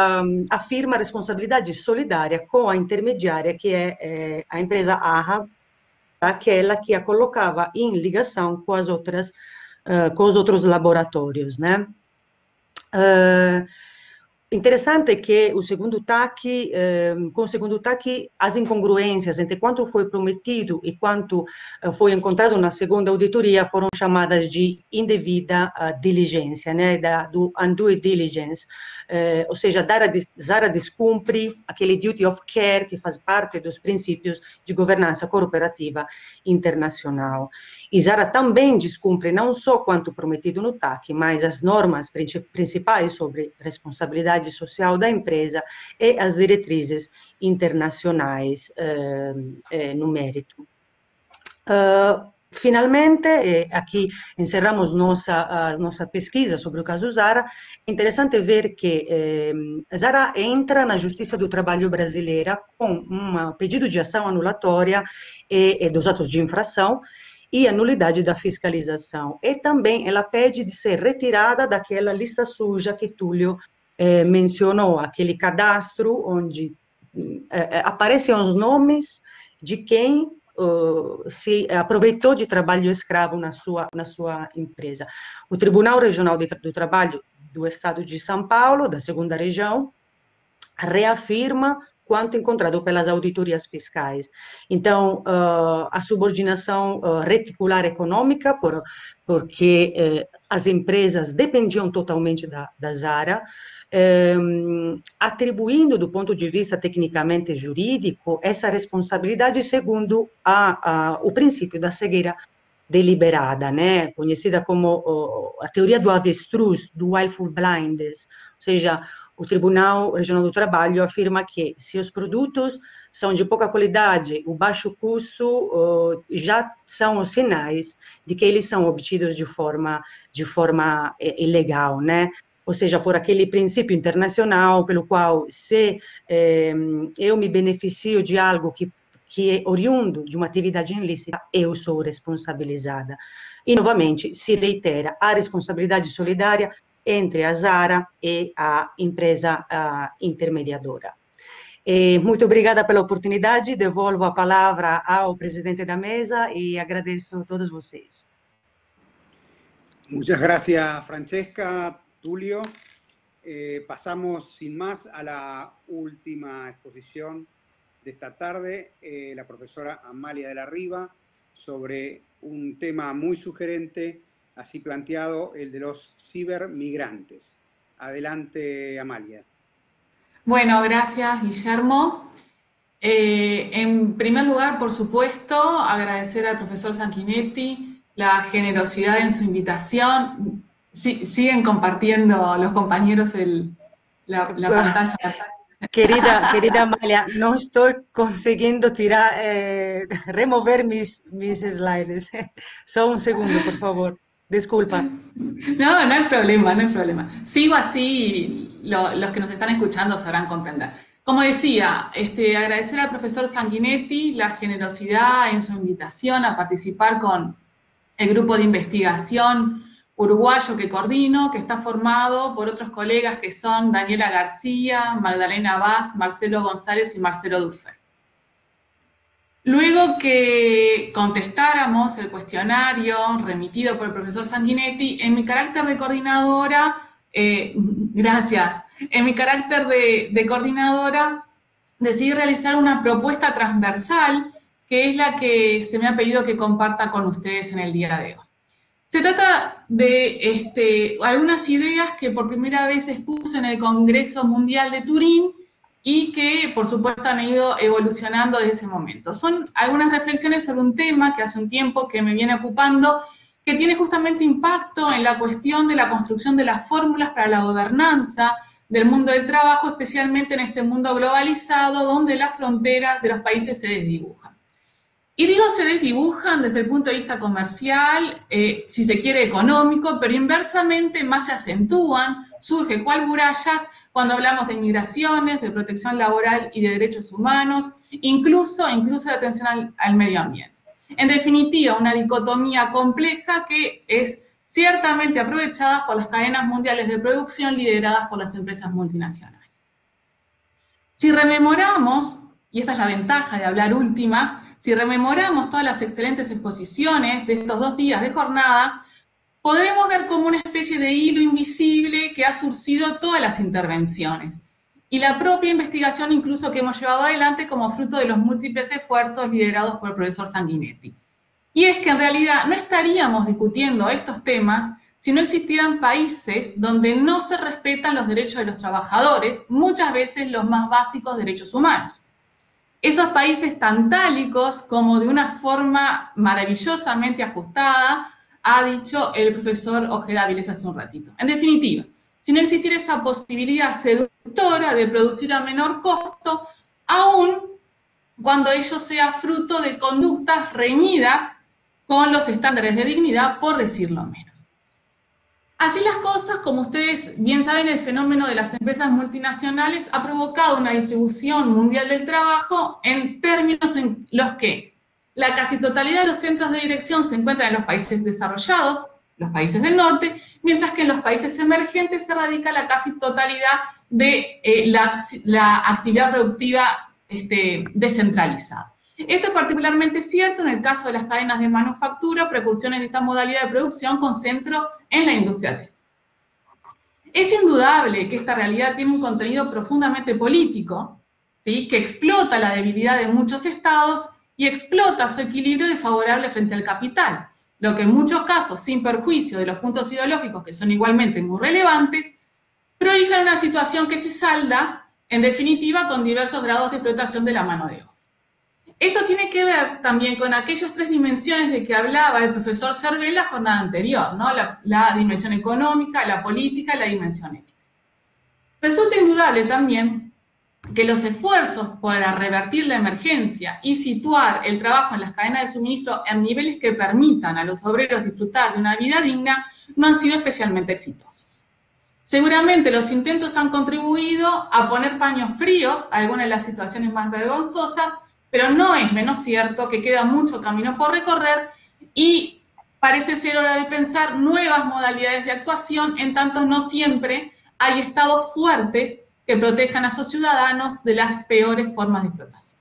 afirma a responsabilidade solidária com a intermediária, que é a empresa AHA, aquela que a colocava em ligação com as outras com os outros laboratórios, né? Interessante é que com o segundo TAC, as incongruências entre quanto foi prometido e quanto foi encontrado na segunda auditoria foram chamadas de indevida diligência, né, do undue diligence, ou seja, Zara descumpre aquele duty of care que faz parte dos princípios de governança corporativa internacional. E Zara também descumpre não só quanto prometido no TAC, mas as normas principais sobre responsabilidade social da empresa e as diretrizes internacionais no mérito. Finalmente, aqui encerramos nossa pesquisa sobre o caso Zara. É interessante ver que Zara entra na Justiça do Trabalho brasileira com um pedido de ação anulatória dos atos de infração e a nulidade da fiscalização. E também ela pede de ser retirada daquela lista suja que Túlio mencionou, aquele cadastro onde aparecem os nomes de quem se aproveitou de trabalho escravo na sua empresa. O Tribunal Regional do Trabalho do Estado de São Paulo, da segunda região, reafirma quanto encontrado pelas auditorias fiscais. Então, a subordinação reticular econômica, porque as empresas dependiam totalmente da Zara, atribuindo, do ponto de vista tecnicamente jurídico, essa responsabilidade segundo o princípio da cegueira deliberada, né? Conhecida como a teoria do avestruz, do willful blindness, ou seja, o Tribunal Regional do Trabalho afirma que, se os produtos são de pouca qualidade, o baixo custo já são os sinais de que eles são obtidos de forma ilegal, né? Ou seja, por aquele princípio internacional pelo qual, se eu me beneficio de algo que é oriundo de uma atividade ilícita, eu sou responsabilizada. E, novamente, se reitera a responsabilidade solidária entre a Zara e a empresa intermediadora. Muito obrigada pela oportunidade, devolvo a palavra ao presidente da mesa e agradeço a todos vocês. Muchas gracias, Francesca, Tulio. Pasamos sin más a la última exposición de esta tarde, la profesora Amalia de la Riva, sobre un tema muy sugerente, así planteado, el de los cibermigrantes. Adelante, Amalia. Bueno, gracias, Guillermo. En primer lugar, por supuesto, agradecer al profesor Sanguinetti la generosidad en su invitación. Siguen compartiendo los compañeros la pantalla. Querida Amalia, no estoy consiguiendo remover mis slides. Solo un segundo, por favor. Disculpa. No hay problema, no hay problema. Sigo así, los que nos están escuchando sabrán comprender. Como decía, agradecer al profesor Sanguinetti la generosidad en su invitación a participar con el grupo de investigación uruguayo que coordino, que está formado por otros colegas que son Daniela García, Magdalena Vaz, Marcelo González y Marcelo Duffer. Luego que contestáramos el cuestionario remitido por el profesor Sanguinetti, en mi carácter de coordinadora, decidí realizar una propuesta transversal, que es la que se me ha pedido que comparta con ustedes en el día de hoy. Se trata de algunas ideas que por primera vez expuse en el Congreso Mundial de Turín y que, por supuesto, han ido evolucionando desde ese momento. Son algunas reflexiones sobre un tema que hace un tiempo que me viene ocupando, que tiene justamente impacto en la cuestión de la construcción de las fórmulas para la gobernanza del mundo del trabajo, especialmente en este mundo globalizado, donde las fronteras de los países se desdibujan. Y digo se desdibujan desde el punto de vista comercial, si se quiere económico, pero inversamente más se acentúan, surge cual murallas cuando hablamos de migraciones, de protección laboral y de derechos humanos, incluso de atención al medio ambiente. En definitiva, una dicotomía compleja que es ciertamente aprovechada por las cadenas mundiales de producción lideradas por las empresas multinacionales. Si rememoramos, y esta es la ventaja de hablar última, si rememoramos todas las excelentes exposiciones de estos 2 días de jornada, podremos ver como una especie de hilo invisible que ha surcido todas las intervenciones y la propia investigación incluso que hemos llevado adelante como fruto de los múltiples esfuerzos liderados por el profesor Sanguinetti. Y es que en realidad no estaríamos discutiendo estos temas si no existieran países donde no se respetan los derechos de los trabajadores, muchas veces los más básicos derechos humanos. Esos países tan tálicos como de una forma maravillosamente ajustada, ha dicho el profesor Ojeda Vilés hace un ratito. En definitiva, si no existiera esa posibilidad seductora de producir a menor costo, aun cuando ello sea fruto de conductas reñidas con los estándares de dignidad, por decirlo menos. Así las cosas, como ustedes bien saben, el fenómeno de las empresas multinacionales ha provocado una distribución mundial del trabajo en términos en los que la casi totalidad de los centros de dirección se encuentran en los países desarrollados, los países del norte, mientras que en los países emergentes se radica la casi totalidad de la actividad productiva descentralizada. Esto es particularmente cierto en el caso de las cadenas de manufactura, precursores de esta modalidad de producción con centro en la industria textil. Es indudable que esta realidad tiene un contenido profundamente político, ¿sí?, que explota la debilidad de muchos estados y explota su equilibrio desfavorable frente al capital, lo que en muchos casos, sin perjuicio de los puntos ideológicos que son igualmente muy relevantes, prolija una situación que se salda, en definitiva, con diversos grados de explotación de la mano de obra. Esto tiene que ver también con aquellas tres dimensiones de que hablaba el profesor Cervé en la jornada anterior, ¿no? La dimensión económica, la política y la dimensión ética. Resulta indudable también que los esfuerzos para revertir la emergencia y situar el trabajo en las cadenas de suministro en niveles que permitan a los obreros disfrutar de una vida digna no han sido especialmente exitosos. Seguramente los intentos han contribuido a poner paños fríos a algunas de las situaciones más vergonzosas, pero no es menos cierto que queda mucho camino por recorrer y parece ser hora de pensar nuevas modalidades de actuación, en tanto no siempre hay estados fuertes que protejan a sus ciudadanos de las peores formas de explotación.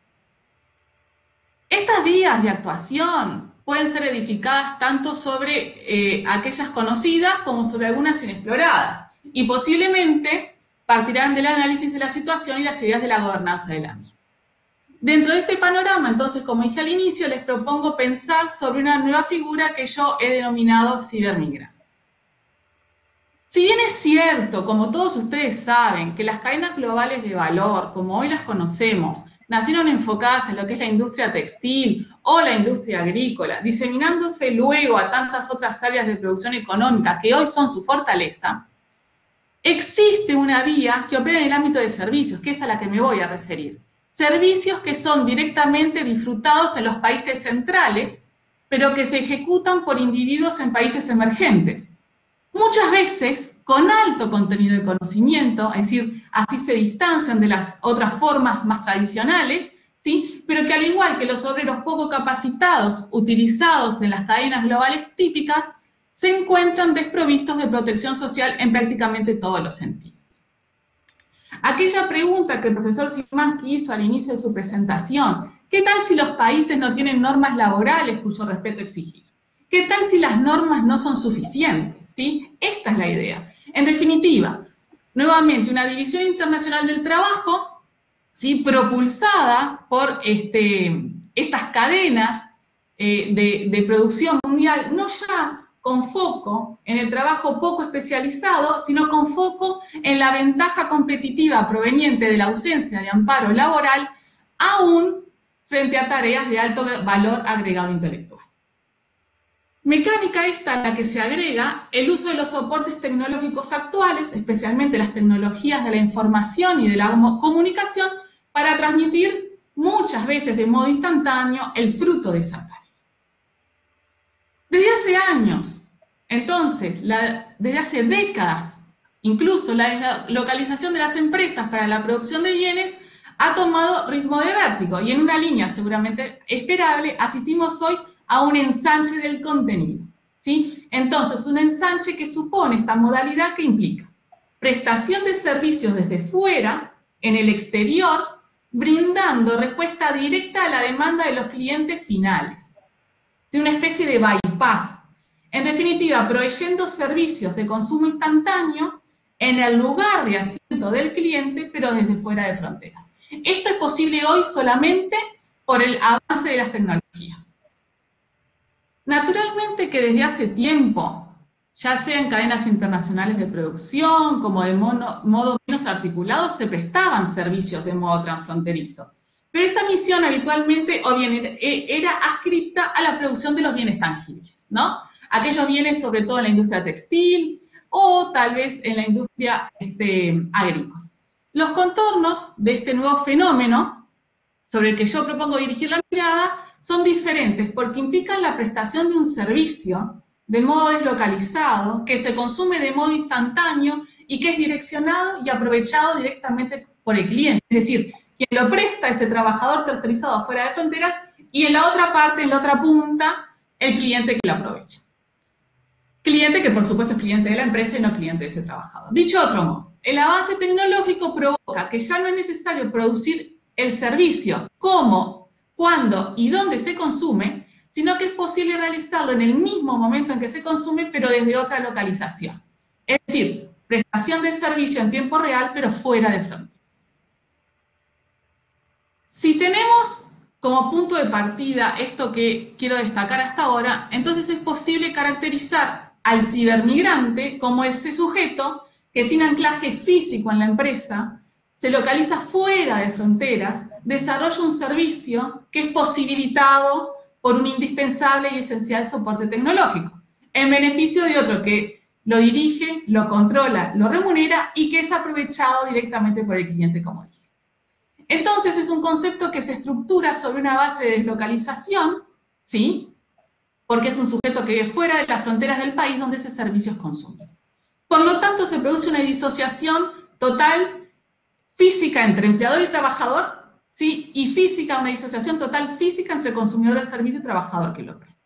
Estas vías de actuación pueden ser edificadas tanto sobre aquellas conocidas como sobre algunas inexploradas, y posiblemente partirán del análisis de la situación y las ideas de la gobernanza de la misma. Dentro de este panorama, entonces, como dije al inicio, les propongo pensar sobre una nueva figura que yo he denominado cibermigrantes. Si bien es cierto, como todos ustedes saben, que las cadenas globales de valor, como hoy las conocemos, nacieron enfocadas en lo que es la industria textil o la industria agrícola, diseminándose luego a tantas otras áreas de producción económica que hoy son su fortaleza, existe una vía que opera en el ámbito de servicios, que es a la que me voy a referir. Servicios que son directamente disfrutados en los países centrales, pero que se ejecutan por individuos en países emergentes. Muchas veces con alto contenido de conocimiento, es decir, así se distancian de las otras formas más tradicionales, ¿sí?, pero que al igual que los obreros poco capacitados utilizados en las cadenas globales típicas, se encuentran desprovistos de protección social en prácticamente todos los sentidos. Aquella pregunta que el profesor Szymanski hizo al inicio de su presentación, ¿qué tal si los países no tienen normas laborales cuyo respeto exigir? ¿Qué tal si las normas no son suficientes? ¿Sí? Esta es la idea. En definitiva, nuevamente, una división internacional del trabajo, ¿sí?, propulsada por estas cadenas de producción mundial, no ya con foco en el trabajo poco especializado, sino con foco en la ventaja competitiva proveniente de la ausencia de amparo laboral, aún frente a tareas de alto valor agregado intelectual. Mecánica esta a la que se agrega el uso de los soportes tecnológicos actuales, especialmente las tecnologías de la información y de la comunicación, para transmitir muchas veces de modo instantáneo el fruto de esa tarea. Desde hace años, entonces, desde hace décadas, incluso la localización de las empresas para la producción de bienes ha tomado ritmo de vértigo y en una línea seguramente esperable asistimos hoy a un ensanche del contenido, ¿sí? Entonces, un ensanche que supone esta modalidad que implica prestación de servicios desde fuera, en el exterior, brindando respuesta directa a la demanda de los clientes finales. ¿Sí? Una especie de bypass. En definitiva, proveyendo servicios de consumo instantáneo en el lugar de asiento del cliente, pero desde fuera de fronteras. Esto es posible hoy solamente por el avance de las tecnologías. Naturalmente que desde hace tiempo, ya sea en cadenas internacionales de producción, como de modo menos articulado, se prestaban servicios de modo transfronterizo. Pero esta misión habitualmente o bien era adscrita a la producción de los bienes tangibles, ¿no? Aquellos bienes sobre todo en la industria textil o tal vez en la industria agrícola. Los contornos de este nuevo fenómeno, sobre el que yo propongo dirigir la mirada, son diferentes porque implican la prestación de un servicio de modo deslocalizado, que se consume de modo instantáneo y que es direccionado y aprovechado directamente por el cliente. Es decir, quien lo presta es el trabajador tercerizado afuera de fronteras y en la otra parte, en la otra punta, el cliente que lo aprovecha. Cliente que por supuesto es cliente de la empresa y no cliente de ese trabajador. Dicho de otro modo, el avance tecnológico provoca que ya no es necesario producir el servicio cómo, cuándo y dónde se consume, sino que es posible realizarlo en el mismo momento en que se consume, pero desde otra localización. Es decir, prestación de servicio en tiempo real, pero fuera de fronteras. Si tenemos como punto de partida esto que quiero destacar hasta ahora, entonces es posible caracterizar al cibermigrante como ese sujeto que sin anclaje físico en la empresa se localiza fuera de fronteras, desarrolla un servicio que es posibilitado por un indispensable y esencial soporte tecnológico, en beneficio de otro que lo dirige, lo controla, lo remunera y que es aprovechado directamente por el cliente, como dije. Entonces es un concepto que se estructura sobre una base de deslocalización, ¿sí? Porque es un sujeto que vive fuera de las fronteras del país donde ese servicio es consumido. Por lo tanto, se produce una disociación total física entre empleador y trabajador, ¿sí? Y física, una disociación total física entre consumidor del servicio y trabajador que lo presta.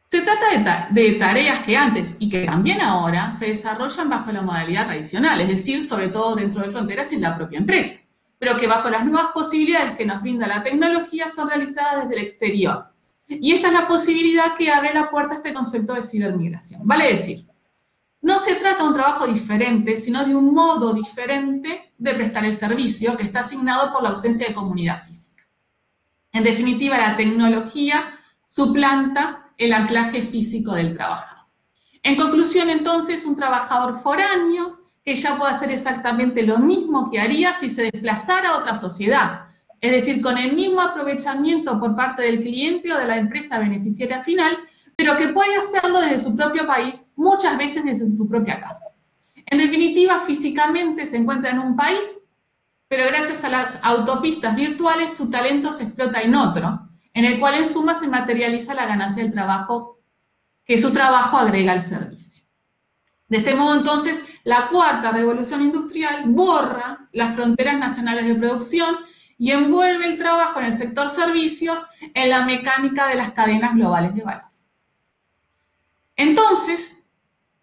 Se trata de tareas que antes y que también ahora se desarrollan bajo la modalidad tradicional, es decir, sobre todo dentro de fronteras y en la propia empresa, pero que bajo las nuevas posibilidades que nos brinda la tecnología son realizadas desde el exterior. Y esta es la posibilidad que abre la puerta a este concepto de cibermigración. Vale decir, no se trata de un trabajo diferente, sino de un modo diferente de prestar el servicio que está asignado por la ausencia de comunidad física. En definitiva, la tecnología suplanta el anclaje físico del trabajador. En conclusión, entonces, un trabajador foráneo que ya puede hacer exactamente lo mismo que haría si se desplazara a otra sociedad, es decir, con el mismo aprovechamiento por parte del cliente o de la empresa beneficiaria final, pero que puede hacerlo desde su propio país, muchas veces desde su propia casa. En definitiva, físicamente se encuentra en un país, pero gracias a las autopistas virtuales su talento se explota en otro, en el cual en suma se materializa la ganancia del trabajo que su trabajo agrega al servicio. De este modo, entonces, la cuarta revolución industrial borra las fronteras nacionales de producción y envuelve el trabajo en el sector servicios en la mecánica de las cadenas globales de valor. Entonces,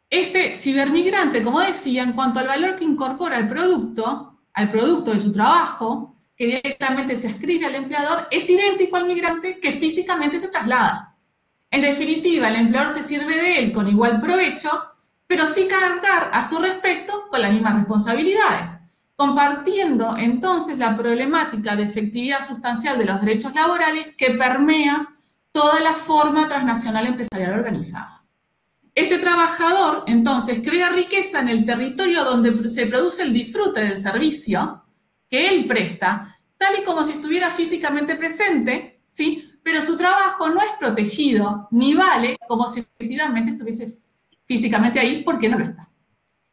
este cibermigrante, como decía, en cuanto al valor que incorpora al producto de su trabajo, que directamente se ascribe al empleador, es idéntico al migrante que físicamente se traslada. En definitiva, el empleador se sirve de él con igual provecho, pero sin cargar a su respecto con las mismas responsabilidades, compartiendo entonces la problemática de efectividad sustancial de los derechos laborales que permea toda la forma transnacional empresarial organizada. Este trabajador, entonces, crea riqueza en el territorio donde se produce el disfrute del servicio que él presta, tal y como si estuviera físicamente presente, ¿sí? Pero su trabajo no es protegido, ni vale como si efectivamente estuviese físicamente ahí, porque no lo está.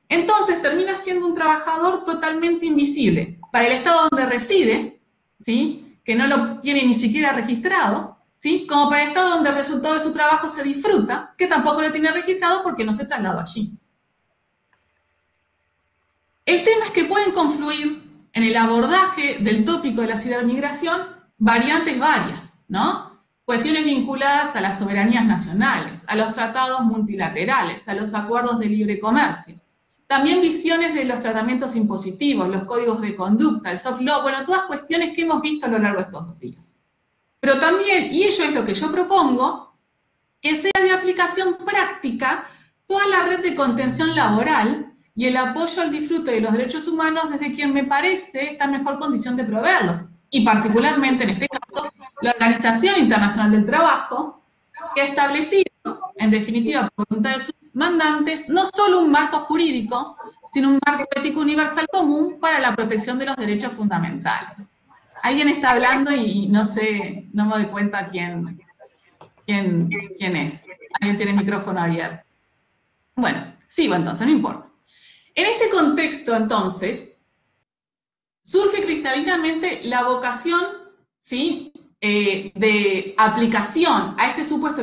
Entonces termina siendo un trabajador totalmente invisible para el estado donde reside, ¿sí? Que no lo tiene ni siquiera registrado, ¿sí? Como para el estado donde el resultado de su trabajo se disfruta, que tampoco lo tiene registrado porque no se trasladó allí. El tema es que pueden confluir en el abordaje del tópico de la cibermigración variantes varias, ¿no? Cuestiones vinculadas a las soberanías nacionales, a los tratados multilaterales, a los acuerdos de libre comercio. También visiones de los tratamientos impositivos, los códigos de conducta, el soft law, bueno, todas cuestiones que hemos visto a lo largo de estos 2 días. Pero también, y ello es lo que yo propongo, que sea de aplicación práctica toda la red de contención laboral y el apoyo al disfrute de los derechos humanos desde quien me parece está en mejor condición de proveerlos, y particularmente en este caso la Organización Internacional del Trabajo, que ha establecido, en definitiva, por voluntad de sus mandantes, no solo un marco jurídico, sino un marco ético universal común para la protección de los derechos fundamentales. Alguien está hablando y no sé, no me doy cuenta quién es. Alguien tiene el micrófono abierto. Bueno, sigo entonces, no importa. En este contexto, entonces, surge cristalinamente la vocación, ¿sí?, de aplicación a este supuesto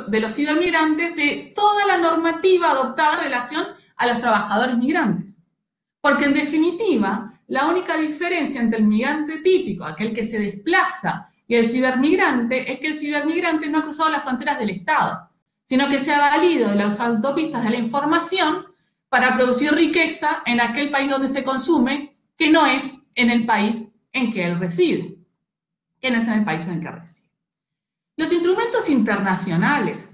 de los cibermigrantes de toda la normativa adoptada en relación a los trabajadores migrantes. Porque, en definitiva, la única diferencia entre el migrante típico, aquel que se desplaza, y el cibermigrante, es que el cibermigrante no ha cruzado las fronteras del Estado, sino que se ha valido de las autopistas de la información para producir riqueza en aquel país donde se consume, que no es en el país en que él reside, que no es en el país en el que reside. Los instrumentos internacionales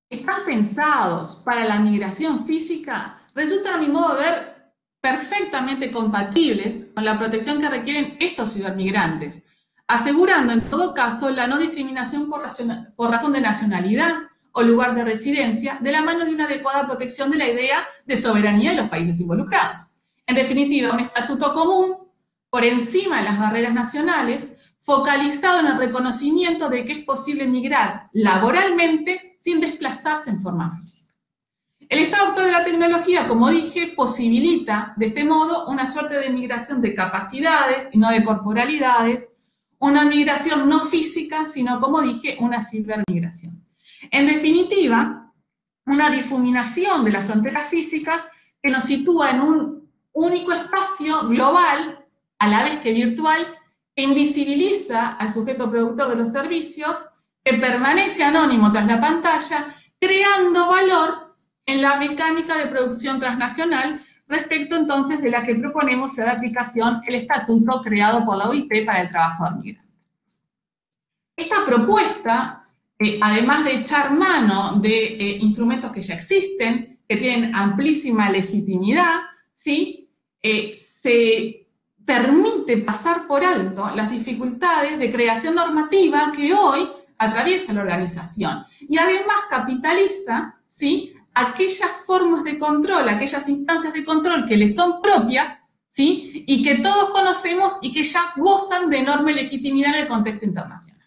están pensados para la migración física, resultan a mi modo de ver perfectamente compatibles con la protección que requieren estos cibermigrantes, asegurando en todo caso la no discriminación por razón de nacionalidad o lugar de residencia, de la mano de una adecuada protección de la idea de soberanía de los países involucrados. En definitiva, un estatuto común por encima de las barreras nacionales, focalizado en el reconocimiento de que es posible migrar laboralmente sin desplazarse en forma física. El estado actual de la tecnología, como dije, posibilita de este modo una suerte de migración de capacidades y no de corporalidades, una migración no física, sino, como dije, una cibermigración. En definitiva, una difuminación de las fronteras físicas que nos sitúa en un único espacio global, a la vez que virtual, que invisibiliza al sujeto productor de los servicios, que permanece anónimo tras la pantalla, creando valor en la mecánica de producción transnacional, respecto entonces de la que proponemos sea de aplicación el estatuto creado por la OIT para el trabajador migrante. Esta propuesta, además de echar mano de instrumentos que ya existen, que tienen amplísima legitimidad, ¿sí? Se permite pasar por alto las dificultades de creación normativa que hoy atraviesa la organización y además capitaliza, ¿sí?, aquellas formas de control, aquellas instancias de control que le son propias, ¿sí?, y que todos conocemos y que ya gozan de enorme legitimidad en el contexto internacional.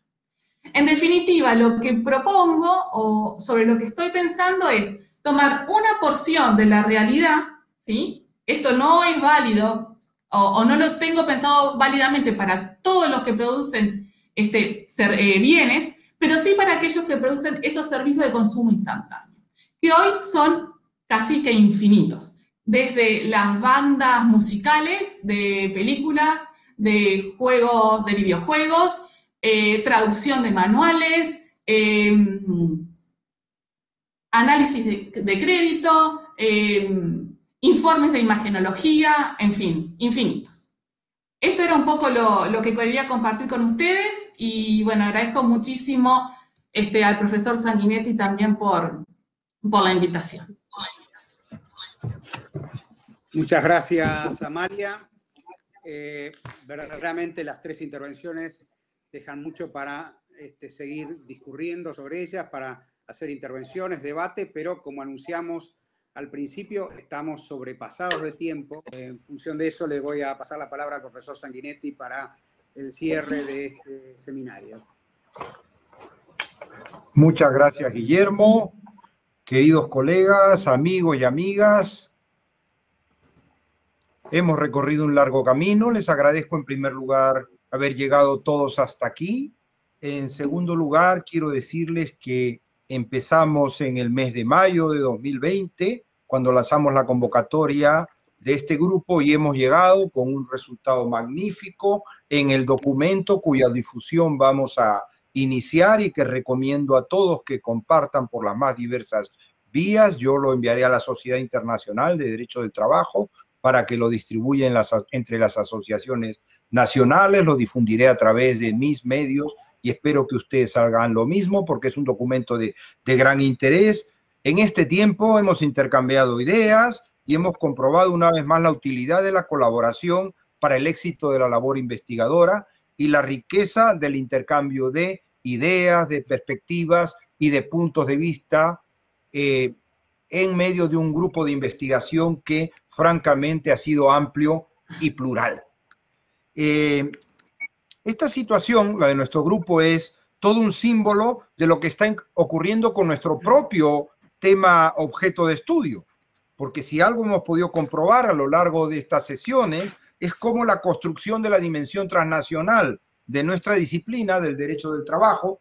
En definitiva, lo que propongo o sobre lo que estoy pensando es tomar una porción de la realidad, ¿sí? Esto no es válido o no lo tengo pensado válidamente para todos los que producen bienes, pero sí para aquellos que producen esos servicios de consumo instantáneo, que hoy son casi que infinitos, desde las bandas musicales de películas, de juegos, de videojuegos, traducción de manuales, análisis de crédito, informes de imagenología, en fin, infinitos. Esto era un poco lo que quería compartir con ustedes y bueno, agradezco muchísimo al profesor Sanguinetti también por la invitación. Muchas gracias, Amalia. Verdaderamente las tres intervenciones dejan mucho para seguir discurriendo sobre ellas, para hacer intervenciones, debate, pero como anunciamos al principio, estamos sobrepasados de tiempo. En función de eso, le voy a pasar la palabra al profesor Sanguinetti para el cierre de este seminario. Muchas gracias, Guillermo. Queridos colegas, amigos y amigas, hemos recorrido un largo camino. Les agradezco en primer lugar haber llegado todos hasta aquí. En segundo lugar, quiero decirles que empezamos en el mes de mayo de 2020, cuando lanzamos la convocatoria de este grupo y hemos llegado con un resultado magnífico en el documento cuya difusión vamos a iniciar y que recomiendo a todos que compartan por las más diversas vías. Yo lo enviaré a la Sociedad Internacional de Derecho del Trabajo para que lo distribuyan entre las asociaciones nacionales, lo difundiré a través de mis medios y espero que ustedes hagan lo mismo porque es un documento de gran interés. En este tiempo hemos intercambiado ideas y hemos comprobado una vez más la utilidad de la colaboración para el éxito de la labor investigadora y la riqueza del intercambio de ideas, de perspectivas y de puntos de vista en medio de un grupo de investigación que francamente ha sido amplio y plural. Esta situación, la de nuestro grupo, es todo un símbolo de lo que está ocurriendo con nuestro propio tema objeto de estudio, porque si algo hemos podido comprobar a lo largo de estas sesiones es cómo la construcción de la dimensión transnacional de nuestra disciplina del derecho del trabajo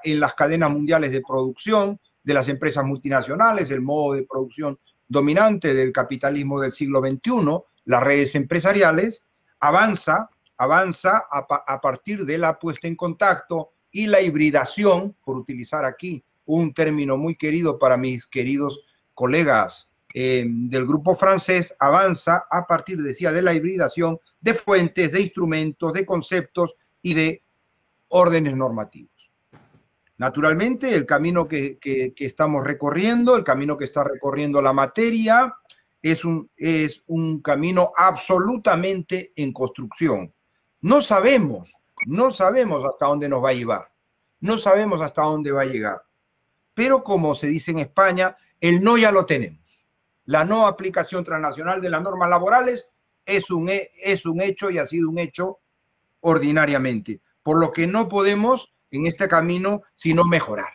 en las cadenas mundiales de producción de las empresas multinacionales, el modo de producción dominante del capitalismo del siglo XXI, las redes empresariales, avanza a partir de la puesta en contacto y la hibridación, por utilizar aquí un término muy querido para mis queridos colegas del grupo francés, avanza a partir, decía, de la hibridación de fuentes, de instrumentos, de conceptos y de órdenes normativos. Naturalmente, el camino que estamos recorriendo, el camino que está recorriendo la materia, es un camino absolutamente en construcción. No sabemos hasta dónde nos va a llevar, no sabemos hasta dónde va a llegar, pero como se dice en España, el no ya lo tenemos. La no aplicación transnacional de las normas laborales es un hecho y ha sido un hecho ordinariamente, por lo que no podemos en este camino sino mejorar.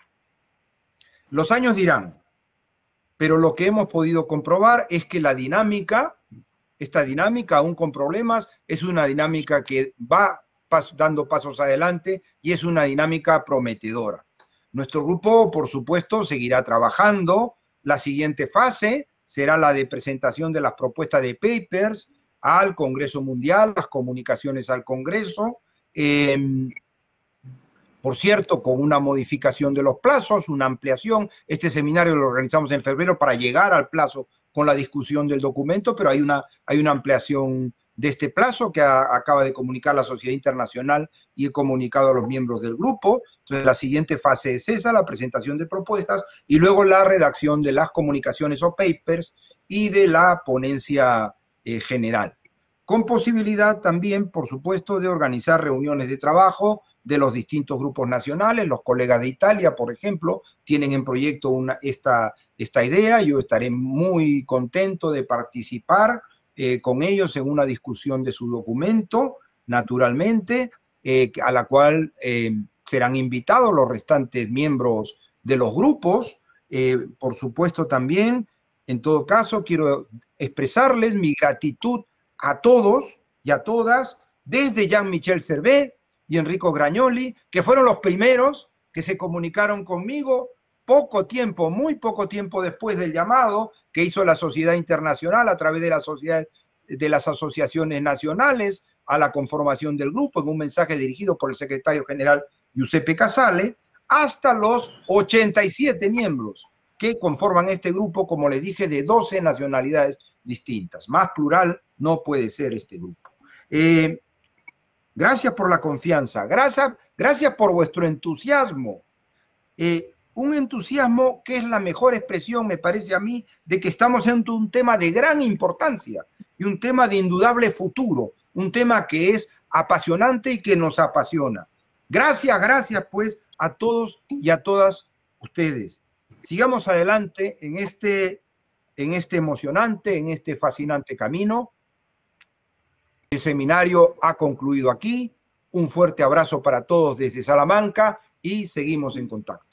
Los años dirán, pero lo que hemos podido comprobar es que la dinámica, esta dinámica, aún con problemas, es una dinámica que va dando pasos adelante y es una dinámica prometedora. Nuestro grupo, por supuesto, seguirá trabajando. La siguiente fase será la de presentación de las propuestas de papers al Congreso Mundial, las comunicaciones al Congreso, por cierto, con una modificación de los plazos, una ampliación. Este seminario lo organizamos en febrero para llegar al plazo con la discusión del documento, pero hay una ampliación de este plazo que acaba de comunicar la Sociedad Internacional y he comunicado a los miembros del grupo. Entonces, la siguiente fase es esa, la presentación de propuestas, y luego la redacción de las comunicaciones o papers y de la ponencia general. Con posibilidad también, por supuesto, de organizar reuniones de trabajo de los distintos grupos nacionales. Los colegas de Italia, por ejemplo, tienen en proyecto esta idea. Yo estaré muy contento de participar con ellos en una discusión de su documento, naturalmente, a la cual serán invitados los restantes miembros de los grupos. Por supuesto también, en todo caso, quiero expresarles mi gratitud a todos y a todas, desde Jean-Michel Servet y Enrico Gragnoli, que fueron los primeros que se comunicaron conmigo poco tiempo, muy poco tiempo después del llamado que hizo la Sociedad Internacional a través de las asociaciones nacionales a la conformación del grupo, en un mensaje dirigido por el secretario general Giuseppe Casale, hasta los 87 miembros que conforman este grupo, como les dije, de 12 nacionalidades distintas. Más plural no puede ser este grupo. Gracias por la confianza, gracias por vuestro entusiasmo. Un entusiasmo que es la mejor expresión, me parece a mí, de que estamos en un tema de gran importancia y un tema de indudable futuro, un tema que es apasionante y que nos apasiona. Gracias pues a todos y a todas ustedes. Sigamos adelante en este emocionante, en este fascinante camino. El seminario ha concluido aquí. Un fuerte abrazo para todos desde Salamanca y seguimos en contacto.